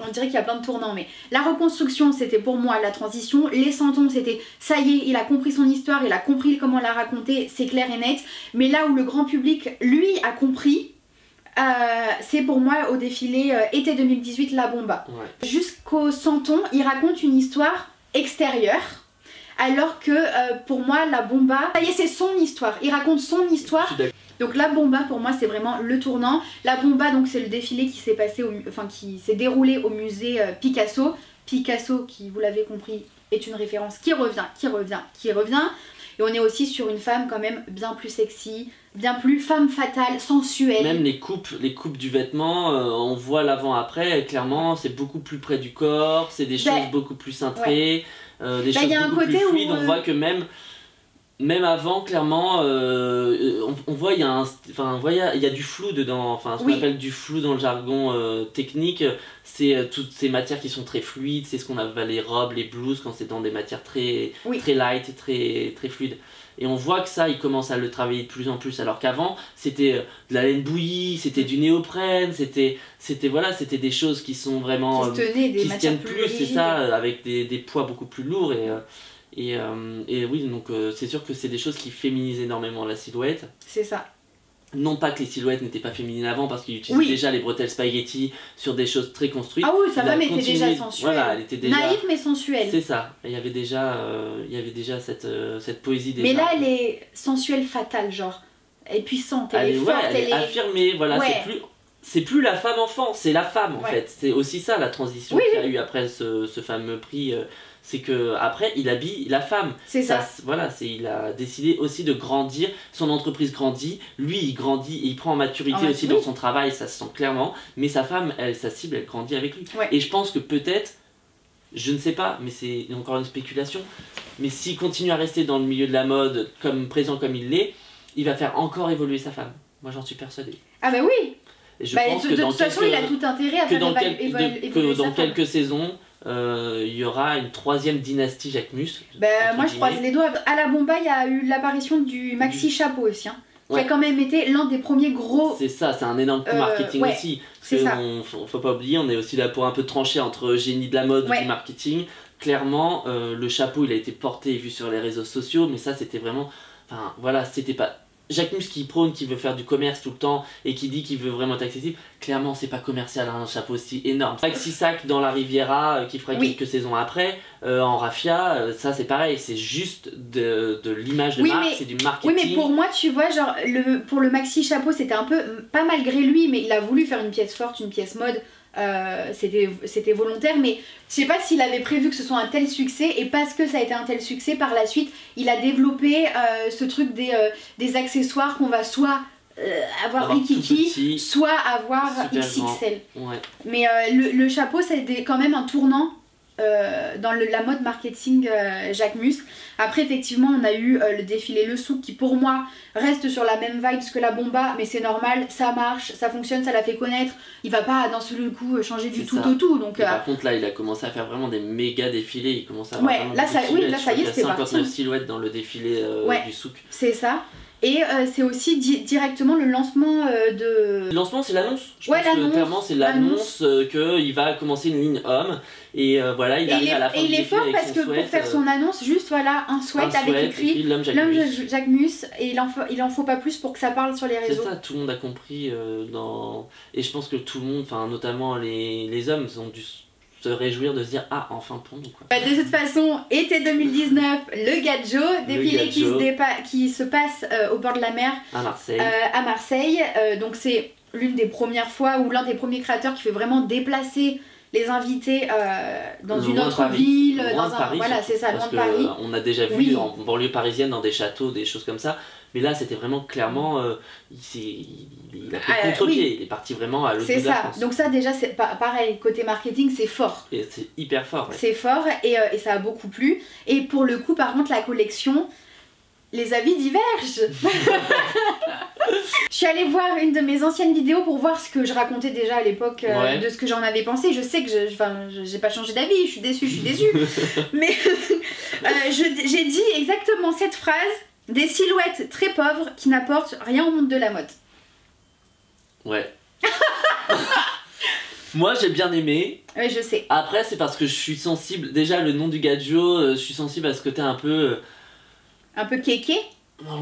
on dirait qu'il y a plein de tournants, mais la reconstruction c'était pour moi la transition, les Santons c'était ça y est, il a compris son histoire, il a compris comment la raconter, c'est clair et net, mais là où le grand public lui a compris, c'est pour moi au défilé été 2018 La Bomba. Jusqu'au Santon, il raconte une histoire extérieure, alors que pour moi La Bomba, ça y est c'est son histoire, il raconte son histoire. Donc La Bomba pour moi c'est vraiment le tournant. La Bomba donc c'est le défilé qui s'est passé qui s'est déroulé au musée Picasso. Picasso qui vous l'avez compris est une référence qui revient. Et on est aussi sur une femme quand même bien plus sexy, bien plus femme fatale, sensuelle. Même les coupes du vêtement, on voit l'avant-après, clairement c'est beaucoup plus près du corps, c'est des choses beaucoup plus cintrées, des choses beaucoup plus fluides, on voit que même avant, clairement, on voit il y a du flou dedans, enfin ce qu'on appelle du flou dans le jargon technique, c'est toutes ces matières qui sont très fluides, c'est ce qu'on appelle les robes, les blouses, quand c'est dans des matières très, très light, très fluides. Et on voit que ça, il commence à le travailler de plus en plus, alors qu'avant, c'était de la laine bouillie, c'était du néoprène, c'était des choses qui sont vraiment... qui se tenaient, des qui se tiennent plus, plus, c'est ça, avec des poids beaucoup plus lourds. Et oui, donc c'est sûr que c'est des choses qui féminisent énormément la silhouette. C'est ça. Non pas que les silhouettes n'étaient pas féminines avant, parce qu'ils utilisaient déjà les bretelles spaghetti sur des choses très construites. Ah oui, sa femme était déjà sensuelle. Voilà, elle était déjà... naïve mais sensuelle. C'est ça, il y avait déjà cette poésie déjà. Mais là, elle est sensuelle fatale, genre. Elle est puissante, elle est forte, elle est affirmée, voilà, c'est plus la femme enfant, c'est la femme en fait. C'est aussi ça la transition qu'il y a eu après ce fameux prix. C'est que après il habille la femme. C'est ça. Voilà, il a décidé aussi de grandir, son entreprise grandit, lui il grandit et il prend en maturité aussi dans son travail, ça se sent clairement, mais sa femme, sa cible, elle grandit avec lui. Et je pense que peut-être, je ne sais pas, mais c'est encore une spéculation, mais s'il continue à rester dans le milieu de la mode présent comme il l'est, il va faire encore évoluer sa femme. Moi j'en suis persuadée. Ah bah oui. Et je pense que de toute façon, il a tout intérêt à faire évoluer dans quelques saisons, il y aura une 3e dynastie Jacquemus. Moi je croise les doigts. À la Bomba, il y a eu l'apparition du maxi chapeau aussi, hein, qui a quand même été l'un des premiers gros... C'est ça, c'est un énorme coup marketing aussi. Parce que faut pas oublier, on est aussi là pour un peu trancher entre génie de la mode ou du marketing. Clairement, le chapeau il a été porté et vu sur les réseaux sociaux, mais ça c'était vraiment... Enfin voilà, c'était pas... Jacquemus qui prône, qui veut faire du commerce tout le temps et qui dit qu'il veut vraiment être accessible, clairement c'est pas commercial, un chapeau aussi énorme. Maxi sac dans la Riviera qui fera quelques saisons après, en raffia, ça c'est pareil, c'est juste de l'image de marque, c'est du marketing. Oui mais pour moi tu vois, genre pour le maxi chapeau c'était un peu, pas malgré lui, mais il a voulu faire une pièce forte, une pièce mode. C'était volontaire, mais je sais pas s'il avait prévu que ce soit un tel succès, et parce que ça a été un tel succès, par la suite il a développé ce truc des accessoires qu'on va soit avoir rikiki, soit avoir XXL. Mais le chapeau ça a été quand même un tournant dans la mode marketing Jacquemus. Après effectivement on a eu le défilé Le Souk qui pour moi reste sur la même vibe que la Bomba, mais c'est normal, ça marche, ça fonctionne, ça l'a fait connaître, il va pas d'un seul coup changer du tout au tout. Donc, par contre là il a commencé à faire vraiment des méga défilés, il commence à avoir là ça y est c'était parti. 59 silhouettes dans le défilé du Souk. C'est ça. Et c'est aussi directement le lancement de... Le lancement c'est l'annonce. Je pense que clairement c'est l'annonce qu'il va commencer une ligne homme. Et voilà, il arrive à la fin du défilé. Et il est fort parce que pour faire son annonce, juste voilà, un sweat avec écrit l'homme Jacquemus. Et il en faut pas plus pour que ça parle sur les réseaux. C'est ça, tout le monde a compris. Et je pense que tout le monde, enfin notamment les hommes, ont dû se réjouir de se dire ah enfin pour nous quoi. De toute façon, été 2019, le Gadjo, défilé qui se passe au bord de la mer à Marseille. Donc c'est l'une des premières fois ou l'un des premiers créateurs qui fait vraiment déplacer les invités dans une autre ville, dans un Paris, voilà c'est ça, loin de Paris. On a déjà vu en banlieue parisienne dans des châteaux, des choses comme ça. Mais là, c'était vraiment clairement, il a pris contre-pied, il est parti vraiment à l'autre bout de la France. Donc ça déjà, c'est pareil, côté marketing, c'est fort. Et c'est hyper fort. C'est fort et ça a beaucoup plu. Et pour le coup, par contre, la collection, les avis divergent. Je suis allée voir une de mes anciennes vidéos pour voir ce que je racontais déjà à l'époque de ce que j'en avais pensé. Je sais que j'ai pas changé d'avis, je suis déçue. Mais j'ai dit exactement cette phrase. Des silhouettes très pauvres qui n'apportent rien au monde de la mode. Ouais. Moi j'ai bien aimé. Oui je sais. Après c'est parce que je suis sensible. Déjà le nom du Gadjo, je suis sensible à ce côté un peu... Un peu kéké.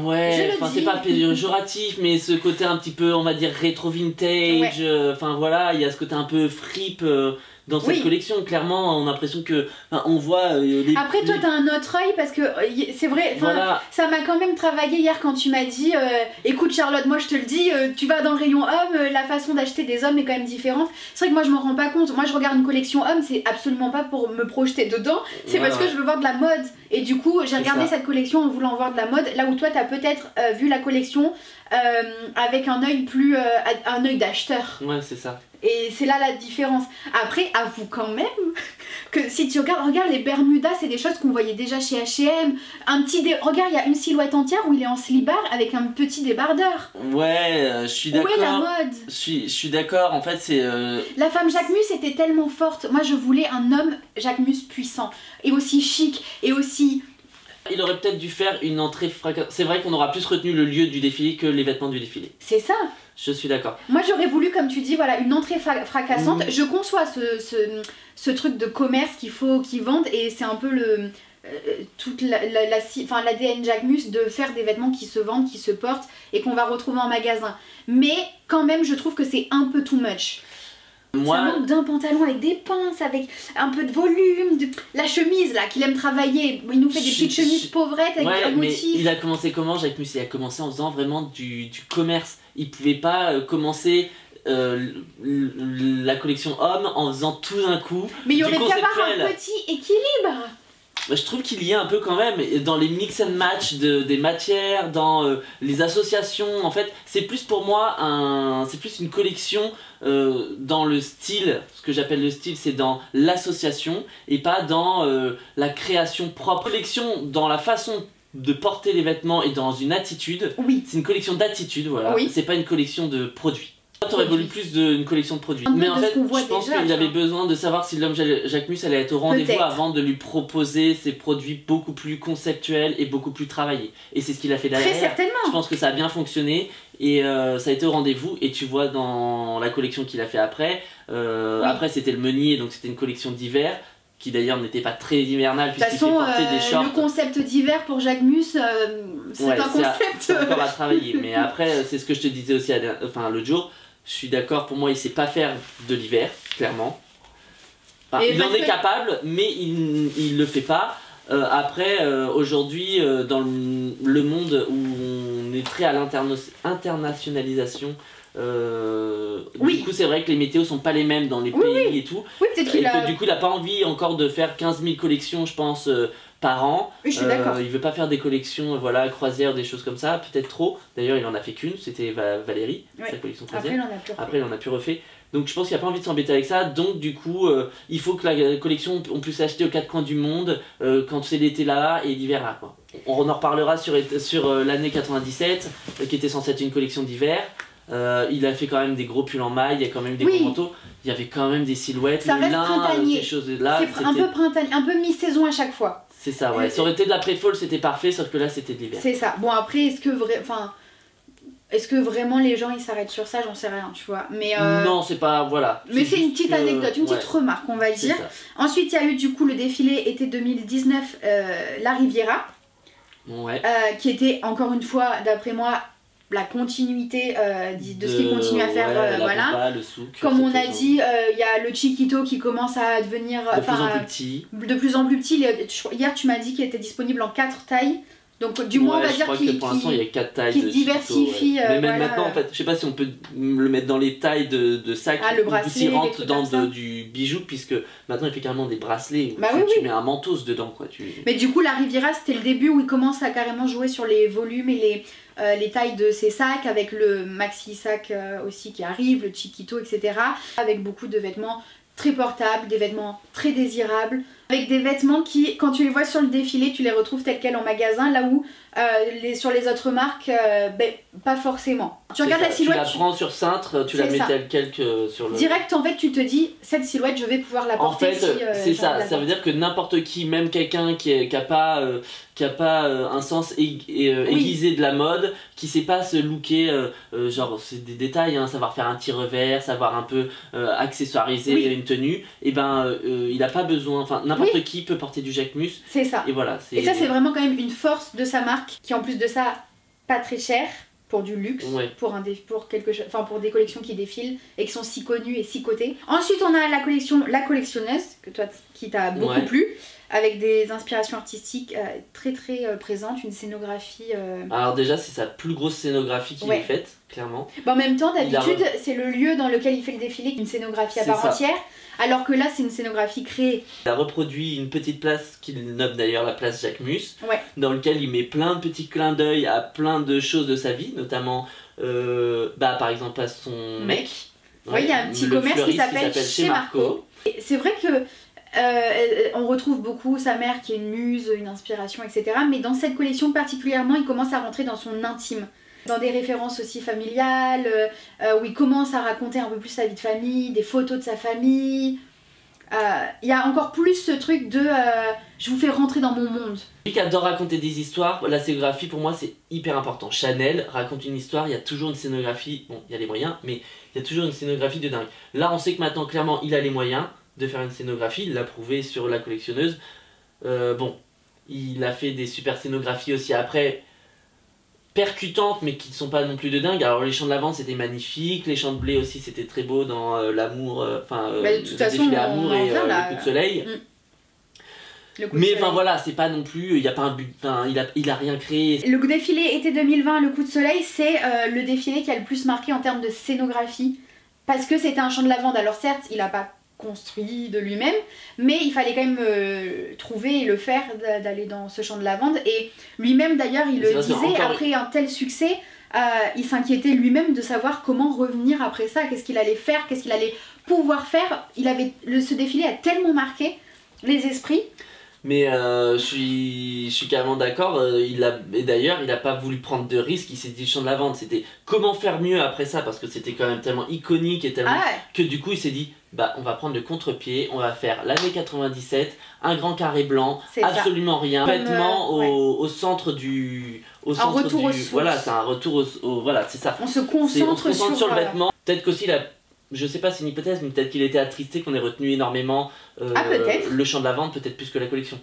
Ouais, enfin c'est pas péjoratif, mais ce côté un petit peu on va dire rétro vintage. Enfin voilà, il y a ce côté un peu fripe... Dans cette collection, clairement, on a l'impression que on voit Après, toi, t'as un autre œil parce que c'est vrai, ça m'a quand même travaillé hier quand tu m'as dit écoute, Charlotte, moi je te le dis, tu vas dans le rayon homme, la façon d'acheter des hommes est quand même différente. C'est vrai que moi je m'en rends pas compte. Moi je regarde une collection homme, c'est absolument pas pour me projeter dedans, c'est parce que je veux voir de la mode. Et du coup, j'ai regardé cette collection en voulant voir de la mode, là où toi t'as peut-être vu la collection avec un œil plus un œil d'acheteur. Ouais, c'est ça. Et c'est là la différence. Après, avoue quand même que si tu regarde les Bermudas, c'est des choses qu'on voyait déjà chez H&M. Regarde, il y a une silhouette entière où il est en slibard avec un petit débardeur. Ouais, je suis d'accord. Où est la mode? Je suis d'accord, en fait c'est... La femme Jacquemus était tellement forte. Moi je voulais un homme Jacquemus puissant. Et aussi chic, et aussi... Il aurait peut-être dû faire une entrée fracassante. C'est vrai qu'on aura plus retenu le lieu du défilé que les vêtements du défilé. C'est ça. Je suis d'accord. Moi j'aurais voulu, comme tu dis, voilà, une entrée fracassante. Je conçois ce truc de commerce qu'ils vendent, et c'est un peu toute l'ADN Jacquemus de faire des vêtements qui se vendent, qui se portent et qu'on va retrouver en magasin. Mais quand même je trouve que c'est un peu too much. Moi... Ça manque d'un pantalon avec des pinces, avec un peu de volume, la chemise là qu'il aime travailler, il nous fait des petites chemises pauvrettes avec un motif. Mais il a commencé comment Jacquemus? Il a commencé en faisant vraiment du commerce. Il pouvait pas commencer la collection homme en faisant tout d'un coup. Mais il y aurait pu avoir un petit équilibre. Je trouve qu'il y a un peu quand même dans les mix and match des matières, dans les associations. En fait, c'est plus pour moi c'est plus une collection dans le style. Ce que j'appelle le style, c'est dans l'association et pas dans la création propre. Collection dans la façon de porter les vêtements et dans une attitude. Oui. C'est une collection d'attitude, voilà. Oui. C'est pas une collection de produits. T'aurais voulu plus d'une collection de produits. Mais en fait, je pense qu'il avait besoin de savoir si l'homme Jacquemus allait être au rendez-vous avant de lui proposer ses produits beaucoup plus conceptuels et beaucoup plus travaillés. Et c'est ce qu'il a fait derrière. Très certainement. Je pense que ça a bien fonctionné et ça a été au rendez-vous. Et tu vois dans la collection qu'il a fait après, après c'était le meunier, donc c'était une collection d'hiver. Qui d'ailleurs n'était pas très hivernale puisqu'il fait porter des shorts. Le concept d'hiver pour Jacquemus, c'est un concept. C'est encore à travailler. Mais après, c'est ce que je te disais aussi l'autre jour. Je suis d'accord, pour moi il sait pas faire de l'hiver, clairement. Il en est capable, mais il le fait pas. Après, aujourd'hui, dans le monde où on est très à l'internationalisation, du coup c'est vrai que les météos sont pas les mêmes dans les pays et tout. Oui, peut-être qu'il a... Du coup il a pas envie encore de faire 15 000 collections, je pense, par an. Oui, je suis d'accord. Il veut pas faire des collections, voilà, croisières, des choses comme ça, peut-être trop. D'ailleurs il en a fait qu'une, c'était Valérie, sa collection croisière. Après il en a plus refait. Donc je pense qu'il a pas envie de s'embêter avec ça, donc du coup il faut que la collection on puisse l'acheter aux quatre coins du monde quand c'est l'été là et l'hiver là quoi. On en reparlera sur l'année 97 qui était censée être une collection d'hiver. Il a fait quand même des gros pulls en maille, il y a quand même des gros manteaux, il y avait quand même des silhouettes, ça reste printanier. ces choses là. C'est un peu printanier, un peu mi-saison à chaque fois. C'est ça, ouais. Ça aurait été de la pré-fall, c'était parfait, sauf que là c'était de l'hiver. C'est ça. Bon après, est-ce que vraiment les gens ils s'arrêtent sur ça? J'en sais rien, tu vois. Mais non, c'est pas, voilà. Mais c'est une petite anecdote, une petite remarque, on va dire. Ensuite, il y a eu du coup le défilé été 2019, la Riviera. Ouais. Qui était encore une fois, d'après moi, la continuité de ce qu'il continue à faire. Voilà. Bomba, le souk, comme on a dit, il y a le Chiquito qui commence à devenir de plus en plus petit. De plus en plus petit. Hier, tu m'as dit qu'il était disponible en 4 tailles. Donc du moins on va dire qu'il pour l'instant il y a 4 tailles se diversifie. Mais même maintenant en fait, je sais pas si on peut le mettre dans les tailles de sacs ou s'il rentre dans du bijou, puisque maintenant il fait carrément des bracelets où tu mets un manteau dedans quoi. Mais du coup la Riviera c'était le début où il commence à carrément jouer sur les volumes et les tailles de ses sacs, avec le maxi sac aussi qui arrive, le Chiquito, etc. Avec beaucoup de vêtements très portables, des vêtements très désirables, avec des vêtements qui, quand tu les vois sur le défilé, tu les retrouves tels quels en magasin, là où sur les autres marques, pas forcément. Tu regardes la silhouette, tu la prends sur cintre, tu la mets telle quelle que sur le... Direct, en fait, tu te dis, cette silhouette, je vais pouvoir la porter. En fait, c'est ça, ça veut dire que n'importe qui, même quelqu'un qui a pas un sens aiguisé de la mode, qui sait pas se looker, genre c'est des détails, hein, savoir faire un petit revers, savoir un peu accessoiriser une tenue, et il a pas besoin, enfin n'importe qui peut porter du Jacquemus. C'est ça. Et voilà. Et ça c'est vraiment quand même une force de sa marque, qui en plus de ça, pas très cher, pour du luxe, pour des collections qui défilent et qui sont si connues et si cotées. Ensuite on a la collection La Collectionneuse, qui t'a beaucoup plu, avec des inspirations artistiques très présentes, une scénographie... Alors déjà c'est sa plus grosse scénographie qu'il ait faite, clairement. En même temps d'habitude c'est le lieu dans lequel il fait le défilé, une scénographie à part entière, alors que là c'est une scénographie créée. Il a reproduit une petite place qu'il nomme d'ailleurs la place Jacquemus, dans lequel il met plein de petits clins d'œil à plein de choses de sa vie, notamment par exemple à son mec. Oui, il y a un petit commerce qui s'appelle Chez Marco. C'est vrai que on retrouve beaucoup sa mère qui est une muse, une inspiration, etc. Mais dans cette collection particulièrement, il commence à rentrer dans son intime. Dans des références aussi familiales, où il commence à raconter un peu plus sa vie de famille, des photos de sa famille. Il y a encore plus ce truc de je vous fais rentrer dans mon monde. Lui qui adore raconter des histoires, la scénographie pour moi c'est hyper important. Chanel raconte une histoire, il y a toujours une scénographie, bon il y a les moyens, mais il y a toujours une scénographie de dingue. Là on sait que maintenant clairement il a les moyens de faire une scénographie, il l'a prouvé sur La Collectionneuse. Bon, il a fait des super scénographies aussi après, percutantes mais qui ne sont pas non plus de dingue. Alors les champs de lavande c'était magnifique, les champs de blé aussi c'était très beau dans l'amour, de toute façon, défilé Amour et le coup de soleil. Mais enfin voilà, c'est pas non plus, il y a pas un but, il a rien créé. Le défilé été 2020, le coup de soleil, c'est le défilé qui a le plus marqué en termes de scénographie. Parce que c'était un champ de lavande, alors certes il a pas construit de lui-même, mais il fallait quand même trouver et le faire d'aller dans ce champ de lavande. Et lui-même d'ailleurs il le disait, après un tel succès, il s'inquiétait lui-même de savoir comment revenir après ça, qu'est-ce qu'il allait faire, qu'est-ce qu'il allait pouvoir faire. Ce défilé a tellement marqué les esprits. Mais je suis carrément d'accord, et d'ailleurs il a pas voulu prendre de risques, il s'est dit le champ de lavande, c'était comment faire mieux après ça, parce que c'était quand même tellement iconique et tellement que du coup il s'est dit bah on va prendre le contre-pied, on va faire l'année 97, un grand carré blanc, absolument rien, vêtements au centre du... un retour aux sources. Voilà, c'est un retour voilà, c'est ça. On se concentre sur le vêtement, peut-être qu'aussi je sais pas, c'est une hypothèse, mais peut-être qu'il était attristé qu'on ait retenu énormément le champ de lavande, peut-être plus que la collection.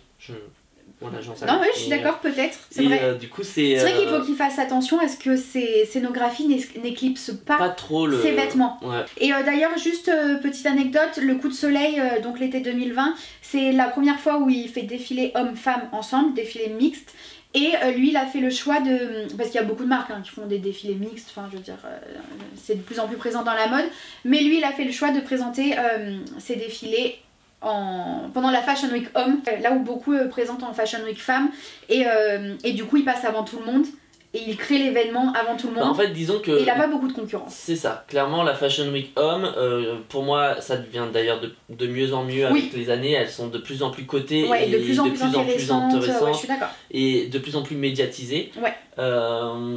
Voilà, non, oui, je suis d'accord, peut-être. C'est vrai. Du coup, c'est vrai qu'il faut qu'il fasse attention à ce que ces scénographies n'éclipsent pas trop ses vêtements. Ouais. Et d'ailleurs, juste petite anecdote, le coup de soleil, donc l'été 2020, c'est la première fois où il fait défiler hommes-femmes ensemble, défilé mixte. Et lui il a fait le choix de... Parce qu'il y a beaucoup de marques qui font des défilés mixtes, enfin je veux dire, c'est de plus en plus présent dans la mode. Mais lui il a fait le choix de présenter ses défilés pendant la Fashion Week Homme, là où beaucoup présentent en Fashion Week Femme. Et du coup il passe avant tout le monde. Et il crée l'événement avant tout le monde. En fait, disons que... Et il n'a pas beaucoup de concurrence. C'est ça. Clairement, la Fashion Week Homme, pour moi, ça devient d'ailleurs de mieux en mieux avec les années. Elles sont de plus en plus cotées et de plus en plus intéressantes. Ouais, je suis d'accord. Et de plus en plus médiatisées. Ouais.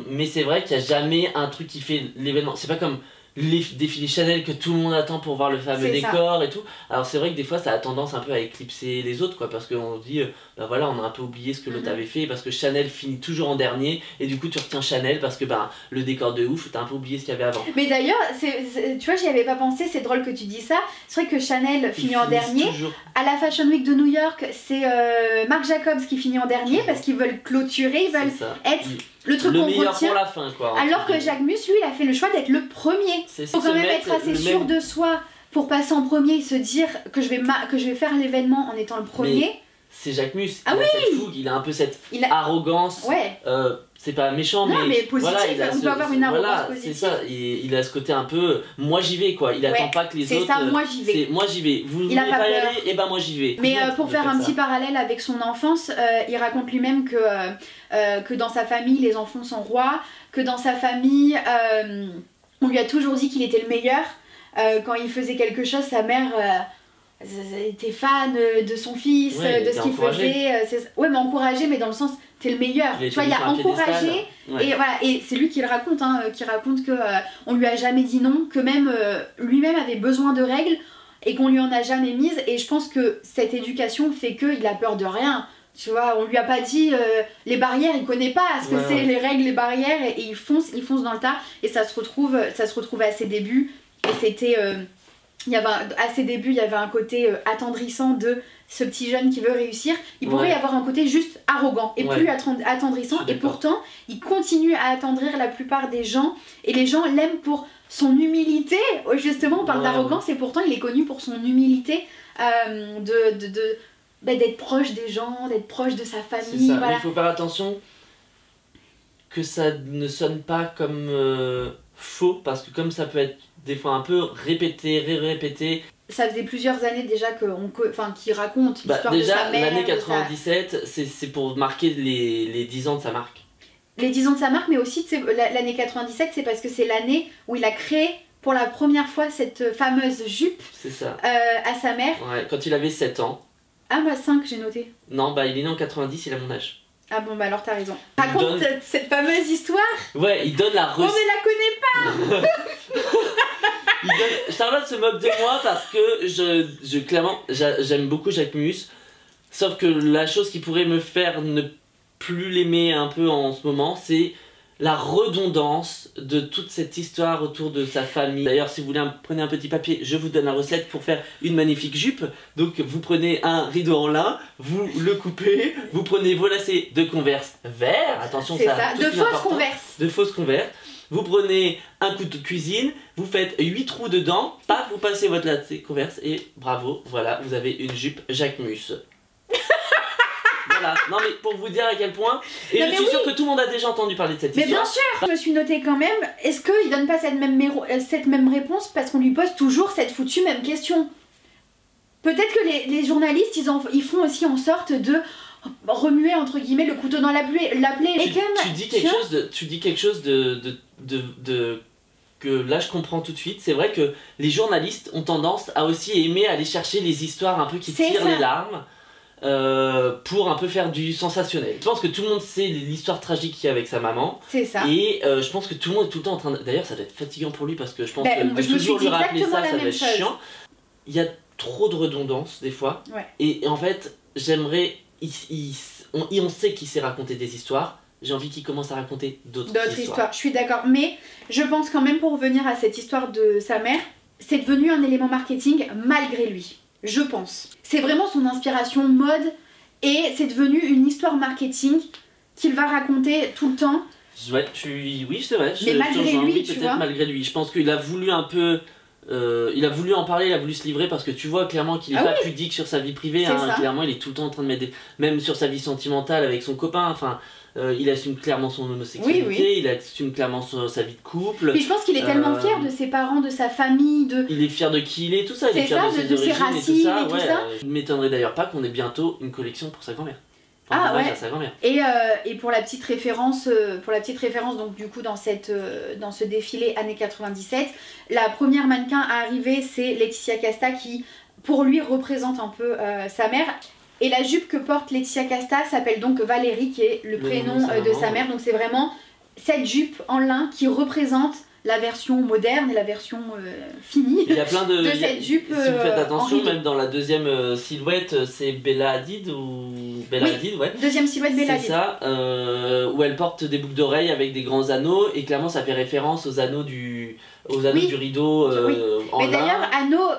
Mais c'est vrai qu'il n'y a jamais un truc qui fait l'événement. C'est pas comme les défilés Chanel que tout le monde attend pour voir le fameux décor et tout. Alors c'est vrai que des fois ça a tendance un peu à éclipser les autres quoi, parce qu'on dit bah voilà, on a un peu oublié ce que l'autre avait fait, parce que Chanel finit toujours en dernier et du coup tu retiens Chanel parce que bah le décor de ouf, t'as un peu oublié ce qu'il y avait avant. Mais d'ailleurs tu vois, j'y avais pas pensé, c'est drôle que tu dis ça. C'est vrai que Chanel finit en dernier toujours. À la Fashion Week de New York c'est Marc Jacobs qui finit en dernier parce qu'ils veulent clôturer, ils veulent être le truc qu'on meilleur retient, pour la fin quoi. Alors que Jacquemus lui il a fait le choix d'être le premier. Faut quand même être assez sûr de soi pour passer en premier et se dire que je vais faire l'événement en étant le premier. C'est Jacquemus, il a cette fougue, il a un peu cette arrogance. Ouais. C'est pas méchant, non, mais positif, voilà, on peut avoir une arrogance positive. C'est ça, il a ce côté un peu moi j'y vais quoi, il attend pas que les autres. C'est ça, moi j'y vais. Moi j'y vais, vous voulez pas y aller, et ben moi j'y vais. Mais pour faire un petit parallèle avec son enfance, il raconte lui-même que dans sa famille les enfants sont rois, que dans sa famille on lui a toujours dit qu'il était le meilleur. Quand il faisait quelque chose, sa mère était fan de son fils, de ce qu'il faisait. Ouais, mais encouragé, mais dans le sens t'es le meilleur. Tu vois, il a encouragé et voilà. Et c'est lui qui le raconte, qui raconte que on lui a jamais dit non, que même lui-même avait besoin de règles et qu'on lui en a jamais mises. Et je pense que cette éducation fait qu'il a peur de rien. Tu vois, on lui a pas dit les barrières, il connaît pas ce que c'est les règles, les barrières, et il fonce dans le tas. Et ça se retrouve à ses débuts. Et c'était à ses débuts, il y avait un côté attendrissant de ce petit jeune qui veut réussir. Il pourrait y avoir un côté juste arrogant et plus attendrissant. Et pourtant, il continue à attendrir la plupart des gens. Et les gens l'aiment pour son humilité. Justement, on parle d'arrogance et pourtant, il est connu pour son humilité d'être proche des gens, d'être proche de sa famille. Voilà. Mais il faut faire attention que ça ne sonne pas comme faux, parce que comme ça peut être des fois un peu répété. Ça faisait plusieurs années déjà qu'il raconte l'histoire de sa mère. L'année 97, c'est pour marquer les 10 ans de sa marque. Les 10 ans de sa marque, mais aussi l'année 97, c'est parce que c'est l'année où il a créé pour la première fois cette fameuse jupe C'est ça. à sa mère. Ouais, quand il avait 7 ans. Ah bah 5 j'ai noté. Non, bah il est né en 90, il a mon âge. Ah bon bah alors t'as raison. Raconte cette fameuse histoire. Ouais, il donne la recette. On ne la connaît pas. Charlotte se moque de moi parce que clairement, j'aime beaucoup Jacquemus. Sauf que la chose qui pourrait me faire ne plus l'aimer un peu en ce moment, c'est la redondance de toute cette histoire autour de sa famille. D'ailleurs, si vous voulez, prenez un petit papier, je vous donne la recette pour faire une magnifique jupe. Donc vous prenez un rideau en lin, vous le coupez, vous prenez vos lacets de Converse verts, attention ça, de fausses Converse. De fausses Converse. Vous prenez un couteau de cuisine, vous faites 8 trous dedans, paf, vous passez votre lacet Converse et bravo, voilà, vous avez une jupe Jacquemus. Voilà, non mais pour vous dire à quel point, et non, je suis sûre que tout le monde a déjà entendu parler de cette histoire. Mais bien sûr, je me suis noté quand même, est-ce qu'il donne pas cette même réponse parce qu'on lui pose toujours cette foutue même question? Peut-être que les journalistes, ils font aussi en sorte de remuer entre guillemets le couteau dans la plaie. Tu dis quelque chose que là je comprends tout de suite. C'est vrai que les journalistes ont tendance à aussi aimer aller chercher les histoires un peu qui tirent les larmes. Pour un peu faire du sensationnel. Je pense que tout le monde sait l'histoire tragique qu'il y a avec sa maman. C'est ça. Et je pense que tout le monde est tout le temps en train de... D'ailleurs ça doit être fatigant pour lui parce que je pense que de toujours lui rappeler ça doit être chiant. Il y a trop de redondance des fois. Ouais. Et en fait, j'aimerais... On sait qu'il sait raconter des histoires. J'ai envie qu'il commence à raconter d'autres histoires. Je suis d'accord. Mais je pense quand même, pour revenir à cette histoire de sa mère, c'est devenu un élément marketing malgré lui. Je pense. C'est vraiment son inspiration mode et c'est devenu une histoire marketing qu'il va raconter tout le temps. Ouais, oui, c'est vrai. Mais malgré lui, tu vois. Malgré lui. Je pense qu'il a voulu un peu... il a voulu en parler, il a voulu se livrer parce que tu vois clairement qu'il est pas pudique sur sa vie privée. Hein, clairement, il est tout le temps en train de mettre des... Même sur sa vie sentimentale avec son copain, enfin... il assume clairement son homosexualité, il assume clairement sa vie de couple. Puis je pense qu'il est tellement fier de ses parents, de sa famille, de... Il est fier de qui il est, tout ça, il est fier de ses racines et tout ça. Je ne m'étonnerais d'ailleurs pas qu'on ait bientôt une collection pour sa grand-mère. Enfin, à sa grand-mère. Et pour la petite référence, donc du coup dans ce défilé années 97, la première mannequin à arriver c'est Laetitia Casta qui pour lui représente un peu sa mère. Et la jupe que porte Laetitia Casta s'appelle donc Valérie, qui est le prénom de sa mère. Donc c'est vraiment cette jupe en lin qui représente la version moderne et la version finie. Il y a plein de cette jupe. Si vous faites attention, même dans la deuxième silhouette, c'est Bella Hadid ou Bella Hadid, ouais. Deuxième silhouette Bella Hadid. C'est ça, où elle porte des boucles d'oreilles avec des grands anneaux et clairement ça fait référence aux anneaux du rideau en lin. Mais d'ailleurs, anneaux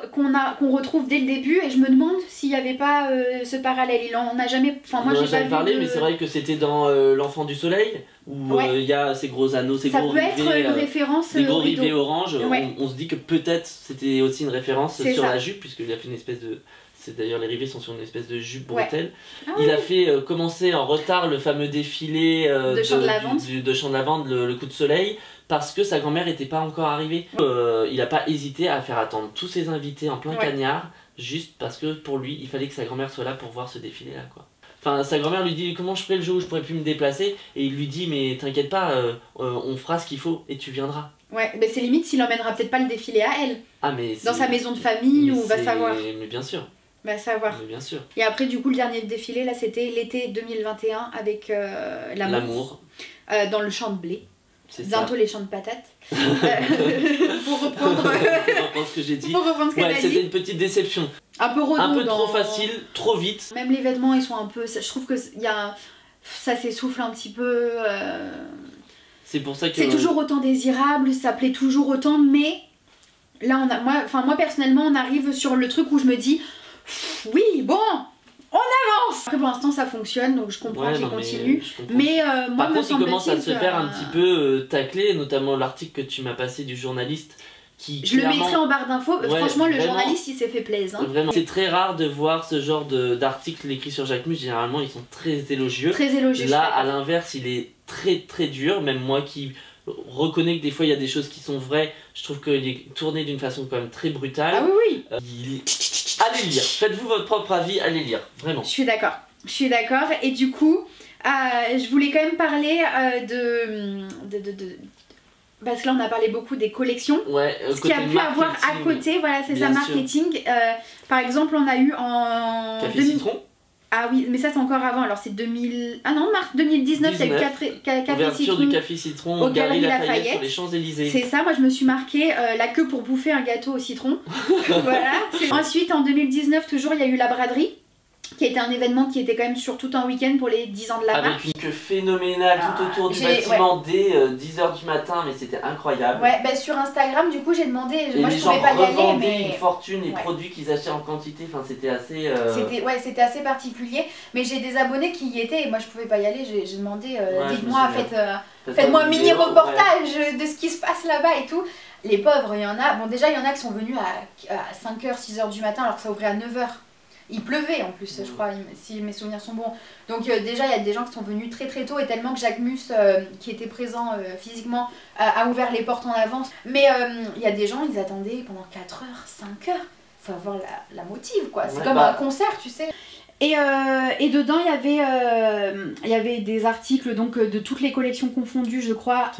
qu'on retrouve dès le début et je me demande s'il n'y avait pas ce parallèle. Il en a jamais. Enfin moi j'ai pas parlé, mais c'est vrai que c'était dans L'Enfant du Soleil où il y a ces gros anneaux, ces gros rivets. Ça peut être une référence. Des gros rivets orange. On se dit que peut-être c'était aussi une référence sur la jupe puisqu'il a fait une espèce de... D'ailleurs les rivets sont sur une espèce de jupe bretelle. Il a fait commencer en retard le fameux défilé de Champ de Lavande, le coup de soleil, parce que sa grand-mère n'était pas encore arrivée. Il n'a pas hésité à faire attendre tous ses invités en plein cagnard, juste parce que pour lui il fallait que sa grand-mère soit là pour voir ce défilé là quoi. Enfin, sa grand-mère lui dit comment je ferai le jour où je pourrais plus me déplacer et il lui dit mais t'inquiète pas, on fera ce qu'il faut et tu viendras. Ouais, mais c'est limite s'il emmènera peut-être pas le défilé à elle. Ah mais dans sa maison de famille ou va savoir. Mais bien sûr. Va savoir. Mais bien sûr. Et après du coup le dernier défilé là c'était l'été 2021 avec l'amour. Dans le champ de blé. Bientôt les champs de patates. Pour reprendre ce que j'ai dit. Pour reprendre ce qu'elle a dit. C'était une petite déception. Un peu redondant. Un peu trop facile, trop vite. Même les vêtements ils sont un peu... Je trouve que ça s'essouffle un petit peu. C'est pour ça que... C'est toujours autant désirable, ça plaît toujours autant, mais là moi personnellement on arrive sur le truc où je me dis oui bon on avance. Après pour l'instant ça fonctionne donc je comprends qu'il continue. Mais moi par contre il commence à se faire un petit peu tacler, notamment l'article que tu m'as passé du journaliste. Je le mettrai en barre d'infos, franchement le journaliste il s'est fait plaisir. Vraiment, c'est très rare de voir ce genre d'articles écrits sur Jacquemus, généralement ils sont très élogieux. Très élogieux. Là à l'inverse il est très dur, même moi qui reconnais que des fois il y a des choses qui sont vraies, je trouve qu'il est tourné d'une façon quand même très brutale. Ah oui allez lire, faites-vous votre propre avis, allez lire, vraiment. Je suis d'accord, et du coup je voulais quand même parler parce que là on a parlé beaucoup des collections, Ouais, ce qu'il y a pu avoir à côté, voilà, c'est ça, marketing. Par exemple, on a eu en... Café Citron. Ah oui, mais ça c'est encore avant, alors c'est 2000... Ah non, mars 2019, il y a eu Café Ouverture Citron du Café Citron au Galeries Lafayette sur les Champs-Élysées. C'est ça, moi je me suis marqué la queue pour bouffer un gâteau au citron. Voilà. Ensuite en 2019 toujours il y a eu la braderie, qui était un événement qui était quand même sur tout un week-end pour les 10 ans de la marque. Avec une queue phénoménale tout autour du bâtiment dès 10h du matin, mais c'était incroyable. Ouais, bah sur Instagram du coup j'ai demandé, et moi je pouvais pas y aller mais... une fortune, les produits qu'ils achetaient en quantité, enfin c'était assez... C'était assez particulier, mais j'ai des abonnés qui y étaient et moi je pouvais pas y aller, j'ai demandé, dites-moi, faites-moi un mini reportage de ce qui se passe là-bas et tout. Les pauvres, il y en a, bon déjà il y en a qui sont venus à 5h, 6h du matin alors que ça ouvrait à 9h. Il pleuvait en plus, je crois, si mes souvenirs sont bons. Donc déjà, il y a des gens qui sont venus très très tôt et tellement que Jacques Mus, qui était présent physiquement, a ouvert les portes en avance. Mais il y a des gens, ils attendaient pendant 4 heures, 5 heures. Faut avoir la motive, quoi. C'est comme un concert, tu sais. Et dedans, il y avait des articles donc, de toutes les collections confondues, je crois,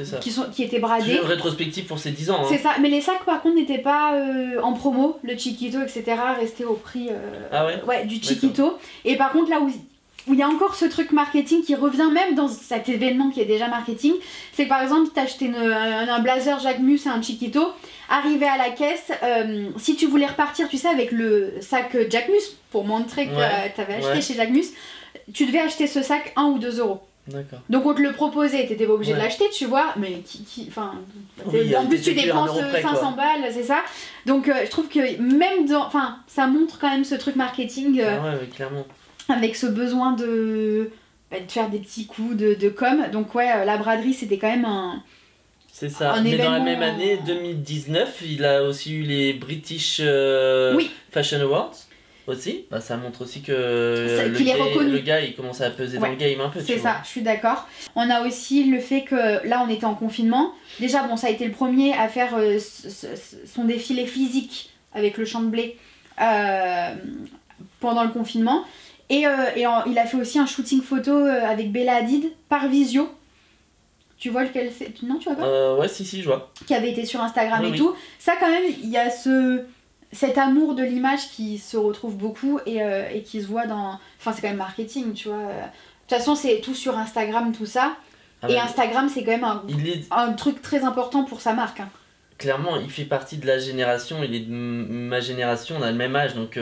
qui étaient bradés. C'est une rétrospective pour ces 10 ans. Hein. C'est ça, mais les sacs par contre n'étaient pas en promo, le Chiquito, etc. Restaient au prix du Chiquito. Et par contre, là où il y a encore ce truc marketing qui revient même dans cet événement qui est déjà marketing, c'est que par exemple, tu acheté un blazer Jacques Mus et un Chiquito, arrivé à la caisse, si tu voulais repartir, tu sais, avec le sac Jacques Mus, pour montrer que tu avais acheté chez Jacques Mus, tu devais acheter ce sac 1 ou 2 euros. D'accord. Donc on te le proposait, t'étais pas obligé de l'acheter, tu vois, mais en plus tu dépenses 500 balles, c'est ça. Donc je trouve que même dans, ça montre quand même ce truc marketing. Clairement. Avec ce besoin de faire des petits coups de com. Donc la braderie c'était quand même un... C'est ça, mais dans la même année, 2019, il a aussi eu les British Fashion Awards. Aussi, ça montre aussi que le gars il commence à peser dans le game un peu. C'est ça, je suis d'accord. On a aussi le fait que là on était en confinement. Déjà bon, ça a été le premier à faire son défilé physique avec le champ de blé pendant le confinement. Et il a fait aussi un shooting photo avec Bella Hadid par visio. Tu vois lequel c'est? Non, tu vois pas? Ouais, si, je vois. Qui avait été sur Instagram et tout. Ça quand même, il y a cet amour de l'image qui se retrouve beaucoup et qui se voit dans... Enfin, c'est quand même marketing, tu vois. De toute façon, c'est tout sur Instagram, tout ça. Et Instagram, c'est quand même un truc très important pour sa marque. Hein. Clairement, il fait partie de la génération, il est de ma génération, on a le même âge, donc...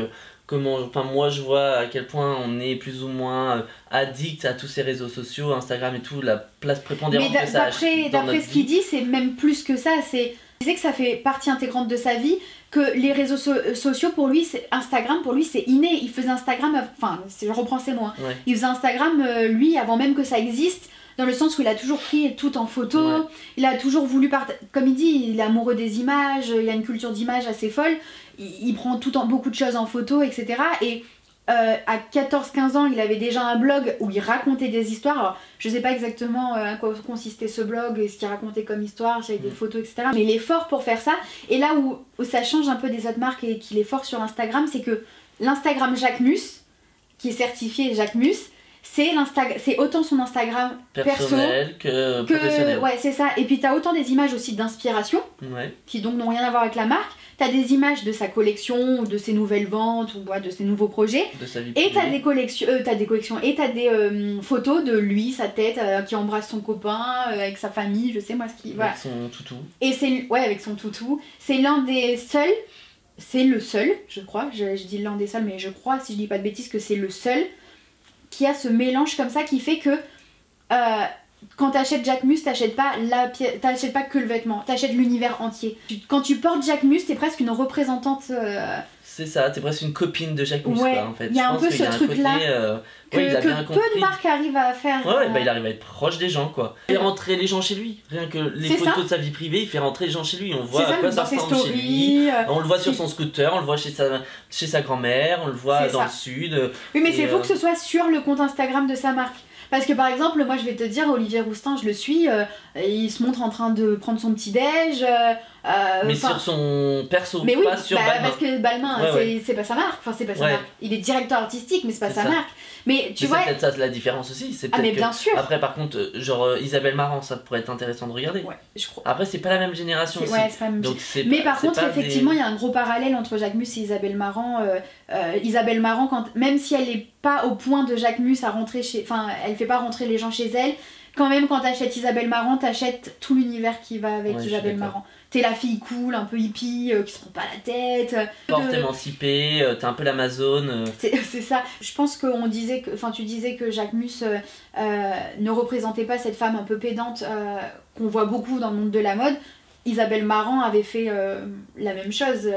moi je vois à quel point on est plus ou moins addict à tous ces réseaux sociaux, Instagram et tout, la place prépondérante que ça a dans notre vie. D'après ce qu'il dit, c'est même plus que ça, il disait que ça fait partie intégrante de sa vie, que les réseaux sociaux pour lui, Instagram pour lui c'est inné, il faisait Instagram, je reprends ces mots, il faisait Instagram lui avant même que ça existe, dans le sens où il a toujours pris tout en photo, il a toujours voulu comme il dit, il est amoureux des images, il a une culture d'image assez folle, il prend beaucoup de choses en photo, etc. Et à 14-15 ans, il avait déjà un blog où il racontait des histoires. Alors, je sais pas exactement à quoi consistait ce blog, ce qu'il racontait comme histoire, s'il y avait des photos, etc. Mais il est fort pour faire ça. Et là où ça change un peu des autres marques et qu'il est fort sur Instagram, c'est que l'Instagram Jacques Mus, qui est certifié Jacques Mus, c'est autant son Instagram personnel que professionnel. Ouais, c'est ça. Et puis t'as autant des images aussi d'inspiration, qui donc n'ont rien à voir avec la marque. T'as des images de sa collection, ou de ses nouvelles ventes, ou de ses nouveaux projets. De sa vie et t'as des collections, et t'as des photos de lui, sa tête, qui embrasse son copain, avec sa famille, je sais moi ce qui... Avec son toutou. Et avec son toutou. C'est l'un des seuls, c'est le seul, je crois, je dis l'un des seuls, mais je crois, si je dis pas de bêtises, que c'est le seul qui a ce mélange comme ça qui fait que quand t'achètes Jacques Mus, t'achètes pas que le vêtement, t'achètes l'univers entier. Quand tu portes Jacques Mus, t'es presque une représentante... C'est ça, t'es presque une copine de Jacques Mus, quoi, en fait. Il y a un peu ce truc-là que peu de marques arrivent à faire. Il arrive à être proche des gens, quoi. Il fait rentrer les gens chez lui. Rien que les photos de sa vie privée, il fait rentrer les gens chez lui. On voit à quoi ça ressemble chez lui. On le voit sur son scooter, on le voit chez sa grand-mère, on le voit dans le sud. Oui, mais c'est faux que ce soit sur le compte Instagram de sa marque. Parce que par exemple, moi je vais te dire, Olivier Roustin, je le suis, il se montre en train de prendre son petit déj. Mais sur son perso, mais oui, pas sur Balmain. Parce que Balmain, c'est pas sa marque. Enfin, c'est pas sa marque. Il est directeur artistique, mais c'est pas sa marque. Mais tu vois. C'est peut-être ça la différence aussi. Ah, mais bien sûr. Après, par contre, genre Isabelle Marant, ça pourrait être intéressant de regarder. Ouais, je crois. Après, c'est pas la même génération aussi. Ouais, c'est pas la même. Donc, mais par contre, effectivement, il y a un gros parallèle entre Jacquemus et Isabelle Marant. Isabelle Marant, même si elle est pas au point de Jacquemus à rentrer chez. Enfin, elle fait pas rentrer les gens chez elle. Quand même, quand t'achètes Isabelle Marant, t'achètes tout l'univers qui va avec Isabelle Marant. T'es la fille cool, un peu hippie, qui se prend pas la tête. Forte émancipée, t'es un peu l'Amazone. C'est ça. Je pense qu'on disait que, enfin, tu disais que Jacquemus ne représentait pas cette femme un peu pédante qu'on voit beaucoup dans le monde de la mode. Isabelle Marant avait fait la même chose.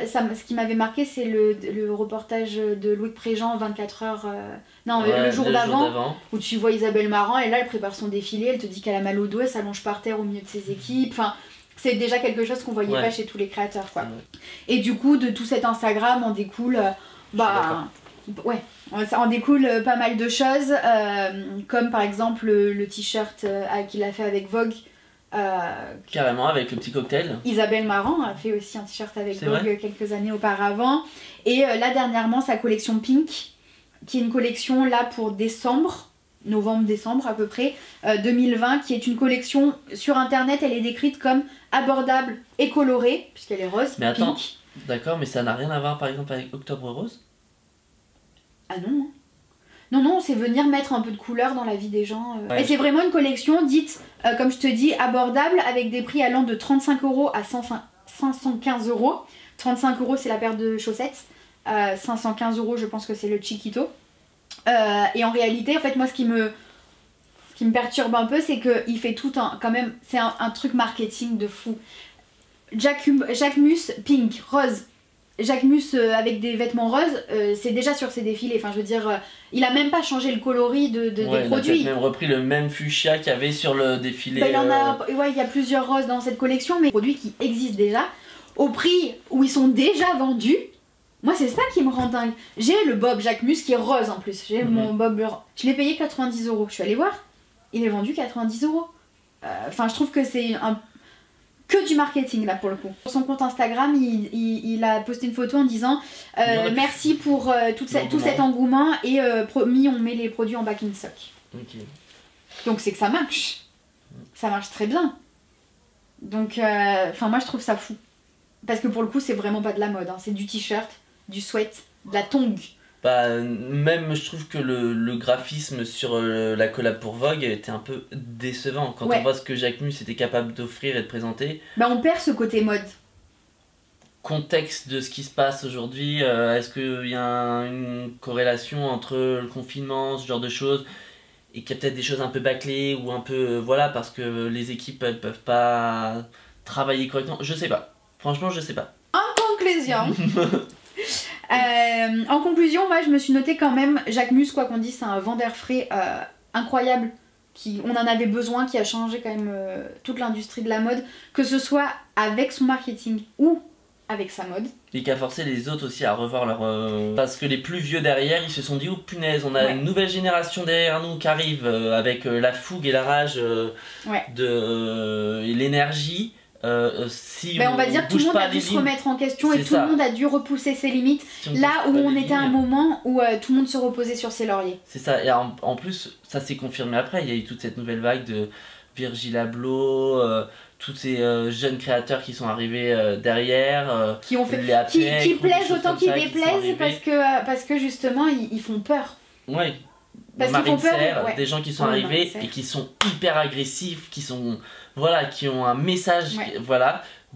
Ce qui m'avait marqué, c'est le reportage de Louis Préjean, 24 heures. Le jour d'avant, où tu vois Isabelle Marant, et là elle prépare son défilé, elle te dit qu'elle a mal au dos, elle s'allonge par terre au milieu de ses équipes. Enfin, c'est déjà quelque chose qu'on voyait pas chez tous les créateurs, quoi. Et du coup, de tout cet Instagram, on découle. En découle pas mal de choses, comme par exemple le t-shirt qu'il a fait avec Vogue. Carrément, avec le petit cocktail. Isabelle Marant a fait aussi un t-shirt avec Vogue quelques années auparavant. Et là, dernièrement, sa collection Pink, qui est une collection là pour novembre-décembre à peu près, 2020, qui est une collection sur internet. Elle est décrite comme abordable et colorée, puisqu'elle est rose. Mais attends, Pink. D'accord, mais ça n'a rien à voir par exemple avec Octobre Rose? Ah non. Non, c'est venir mettre un peu de couleur dans la vie des gens. Et c'est vraiment une collection dite, comme je te dis, abordable, avec des prix allant de 35 € à 515 €. 35 € c'est la paire de chaussettes, 515 € je pense que c'est le Chiquito. Et en réalité, en fait, moi ce qui me perturbe un peu, c'est qu'il fait tout quand même, c'est un truc marketing de fou. Jacquemus Pink, rose. Jacquemus avec des vêtements roses, c'est déjà sur ses défilés. Enfin, je veux dire, il a même pas changé le coloris des produits. Il a même repris le même fuchsia qu'il y avait sur le défilé. Il y a plusieurs roses dans cette collection, mais produits qui existent déjà, au prix où ils sont déjà vendus. Moi, c'est ça qui me rend dingue. J'ai le Bob Jacquemus qui est rose en plus. J'ai mon Bob. Je l'ai payé 90 €. Je suis allée voir. Il est vendu 90 €. Enfin, je trouve que c'est que du marketing là pour le coup. Sur son compte Instagram, il a posté une photo en disant merci pour tout cet engouement et promis on met les produits en back in stock. Okay. Donc c'est que ça marche. Ça marche très bien. Donc moi je trouve ça fou. Parce que pour le coup c'est vraiment pas de la mode, hein. C'est du t-shirt, du sweat, de la tongue. Même je trouve que le graphisme sur la collab pour Vogue était un peu décevant quand on voit ce que Jacquemus était capable d'offrir et de présenter. On perd ce côté mode. Contexte de ce qui se passe aujourd'hui, est-ce qu'il y a une corrélation entre le confinement, ce genre de choses, et qu'il y a peut-être des choses un peu bâclées ou un peu parce que les équipes elles peuvent pas travailler correctement, je sais pas. Franchement, je sais pas. En conclusion, moi je me suis noté quand même, Jacquemus, quoi qu'on dise, c'est un vendeur frais incroyable, on en avait besoin, qui a changé quand même toute l'industrie de la mode, que ce soit avec son marketing ou avec sa mode. Et qui a forcé les autres aussi à revoir leur... Parce que les plus vieux derrière, ils se sont dit, oh punaise, on a une nouvelle génération derrière nous qui arrive avec la fougue et la rage et l'énergie. Si on va dire que tout le monde a dû se remettre en question et tout le monde a dû repousser ses limites, là où on était à un moment où tout le monde se reposait sur ses lauriers. C'est ça, et en plus ça s'est confirmé après, il y a eu toute cette nouvelle vague de Virgil Abloh, tous ces jeunes créateurs qui sont arrivés derrière, qui ont fait qui plaisent autant qu'ils déplaisent, parce que justement ils font peur. Ouais. Marine Serre, des gens qui sont arrivés et qui sont hyper agressifs, qui ont un message,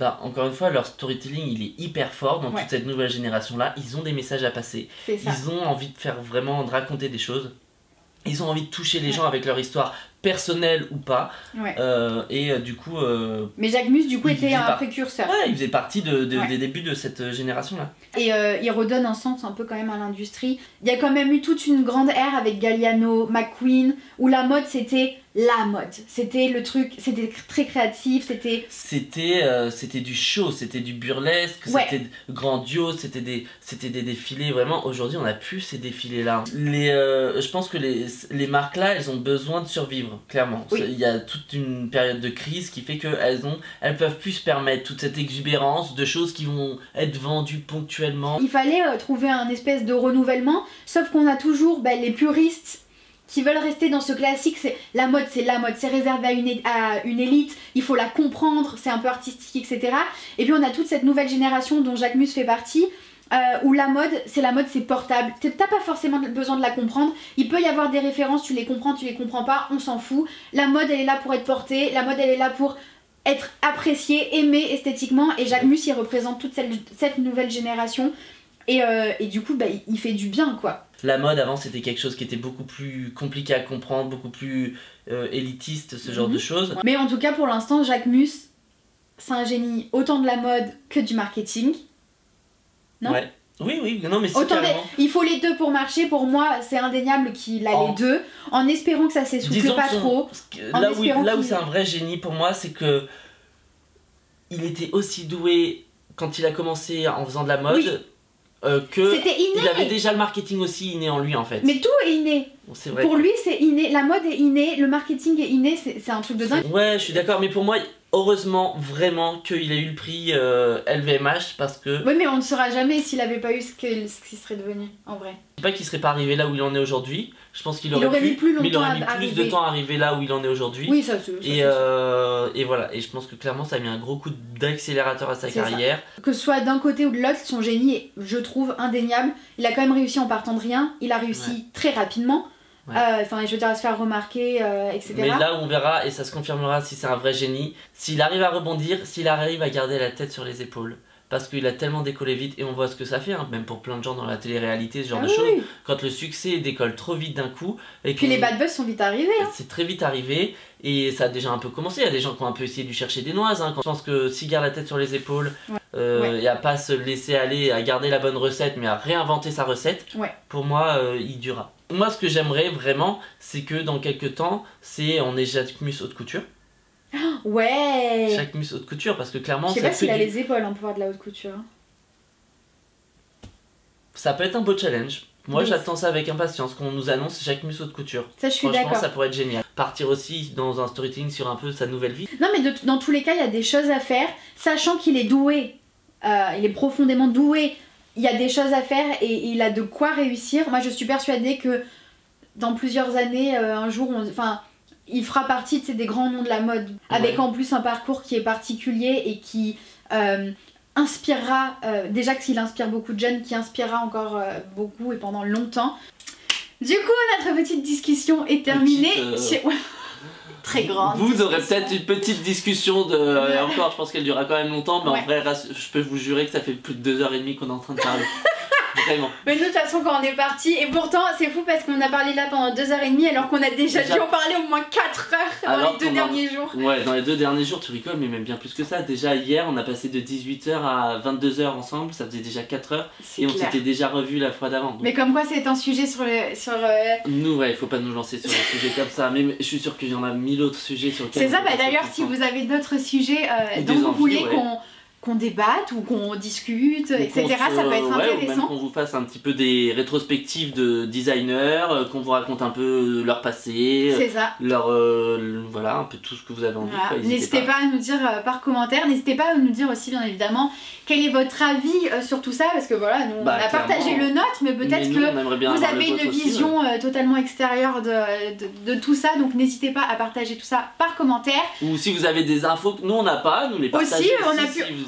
encore une fois leur storytelling il est hyper fort dans toute cette nouvelle génération là, ils ont des messages à passer, ils ont envie de raconter des choses, ils ont envie de toucher les gens avec leur histoire, personnel ou pas. Ouais. Du coup... mais Jacques Mus, du coup, il était un faisait précurseur. Ouais, il faisait partie Ouais. des débuts de cette génération-là. Et il redonne un sens un peu quand même à l'industrie. Il y a quand même eu toute une grande ère avec Galliano, McQueen, où la mode c'était la mode. C'était le truc, c'était très créatif, c'était... C'était du show, c'était du burlesque, Ouais. c'était grandiose, c'était des défilés. Vraiment, aujourd'hui, on n'a plus ces défilés-là. Je pense que les marques-là, elles ont besoin de survivre, clairement. Oui. Il y a toute une période de crise qui fait qu'elles peuvent plus se permettre toute cette exubérance de choses qui vont être vendues ponctuellement. Il fallait trouver un espèce de renouvellement, sauf qu'on a toujours les puristes qui veulent rester dans ce classique, c'est la mode, c'est réservé à une élite, il faut la comprendre, c'est un peu artistique, etc. Et puis on a toute cette nouvelle génération dont Jacques Mus fait partie, où la mode, c'est portable. T'as pas forcément besoin de la comprendre, il peut y avoir des références, tu les comprends pas, on s'en fout. La mode, elle est là pour être portée, la mode, elle est là pour être appréciée, aimée esthétiquement, et Jacques Mus, il représente toute cette nouvelle génération. Et du coup, il fait du bien, quoi. La mode avant c'était quelque chose qui était beaucoup plus compliqué à comprendre, beaucoup plus élitiste, ce genre de choses. Mais en tout cas pour l'instant Jacques Mus c'est un génie autant de la mode que du marketing. Non? Ouais. Oui, non mais c'est autant carrément... Il faut les deux pour marcher, pour moi c'est indéniable qu'il a les deux, en espérant que ça s'essouffle pas trop. Là où c'est un vrai génie pour moi, c'est que il était aussi doué quand il a commencé en faisant de la mode. Oui. C'était inné. Il avait déjà le marketing aussi inné en lui en fait. Mais tout est inné. C'est vrai. Pour lui c'est inné, la mode est innée, le marketing est inné, c'est un truc de dingue. Ouais, je suis d'accord, mais pour moi, heureusement vraiment qu'il a eu le prix LVMH parce que... Oui mais on ne saura jamais s'il avait pas eu ce qu'il serait devenu en vrai. Je sais pas qu'il serait pas arrivé là où il en est aujourd'hui, je pense qu'il aurait mis plus mais il aurait mis longtemps plus de temps à arriver là où il en est aujourd'hui. Oui ça et voilà, et je pense que clairement ça a mis un gros coup d'accélérateur à sa carrière. Que ce soit d'un côté ou de l'autre, son génie est, je trouve, indéniable. Il a quand même réussi en partant de rien, il a réussi très rapidement. Ouais. Enfin, je veux dire, à se faire remarquer, etc. Mais là où on verra, et ça se confirmera si c'est un vrai génie, s'il arrive à rebondir, s'il arrive à garder la tête sur les épaules. Parce qu'il a tellement décollé vite, et on voit ce que ça fait, hein, même pour plein de gens dans la télé-réalité, ce genre de choses. Quand le succès décolle trop vite d'un coup... Et puis les bad buzz sont vite arrivés. Hein. C'est très vite arrivé, et ça a déjà un peu commencé. Il y a des gens qui ont un peu essayé de lui chercher des noises. Hein. Je pense que s'il garde la tête sur les épaules, et à pas se laisser aller, à garder la bonne recette, mais à réinventer sa recette, pour moi, il durera. Moi, ce que j'aimerais vraiment, c'est que dans quelques temps, on ait Jacques Mus haute couture. Ouais. Jacques Mus haute couture, parce que clairement... Je sais pas s'il a les épaules pour faire de la haute couture. Ça peut être un beau challenge. Moi, j'attends ça avec impatience, qu'on nous annonce Jacques Mus haute couture. Ça, je suis d'accord. Franchement, ça pourrait être génial. Partir aussi dans un storytelling sur un peu sa nouvelle vie. Non, mais dans tous les cas, il y a des choses à faire, sachant qu'il est doué. Il est profondément doué. Il y a des choses à faire et il a de quoi réussir. Moi, je suis persuadée que dans plusieurs années, un jour, il fera partie des grands noms de la mode. Avec en plus un parcours qui est particulier et qui inspirera, déjà qu'il inspire beaucoup de jeunes, qui inspirera encore beaucoup et pendant longtemps. Du coup, notre petite discussion est terminée. Très grande. Vous aurez peut-être une petite discussion et encore, je pense qu'elle durera quand même longtemps, mais en vrai, je peux vous jurer que ça fait plus de 2h30 qu'on est en train de parler. Vraiment. Mais nous, de toute façon, quand on est parti, et pourtant, c'est fou parce qu'on a parlé là pendant 2h30 alors qu'on a déjà dû en parler au moins 4 heures dans les 2 derniers jours. Ouais, dans les 2 derniers jours, tu rigoles, mais même bien plus que ça. Déjà, hier, on a passé de 18h à 22h ensemble, ça faisait déjà 4 heures, et on s'était déjà revus la fois d'avant. Donc... Mais comme quoi, c'est un sujet sur Nous, ouais, il faut pas nous lancer sur un sujet comme ça, mais je suis sûr qu'il y en a 1000 autres sujets sur lesquels... C'est ça, d'ailleurs, si vous avez d'autres sujets dont vous voulez qu'on débatte ou qu'on discute, etc. Ça peut être intéressant. Ou même qu'on vous fasse un petit peu des rétrospectives de designers, qu'on vous raconte un peu leur passé, leur voilà, un peu tout ce que vous avez envie. Voilà. N'hésitez pas à nous dire par commentaire, n'hésitez pas à nous dire aussi bien évidemment quel est votre avis sur tout ça, parce que voilà, nous on a partagé le nôtre, mais peut-être que vous avez une vision totalement extérieure de tout ça, donc n'hésitez pas à partager tout ça par commentaire. Ou si vous avez des infos que nous on n'a pas, nous les partager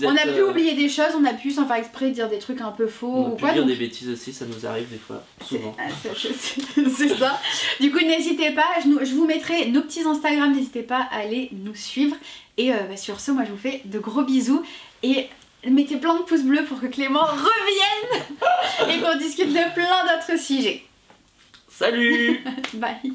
on a pu oublier des choses, on a pu sans faire exprès dire des trucs un peu faux ou quoi. On a pu dire des bêtises aussi, ça nous arrive des fois, souvent. C'est ça. Du coup n'hésitez pas, je vous mettrai nos petits Instagram, n'hésitez pas à aller nous suivre. Et sur ce, moi je vous fais de gros bisous et mettez plein de pouces bleus pour que Clément revienne et qu'on discute de plein d'autres sujets. Salut. Bye.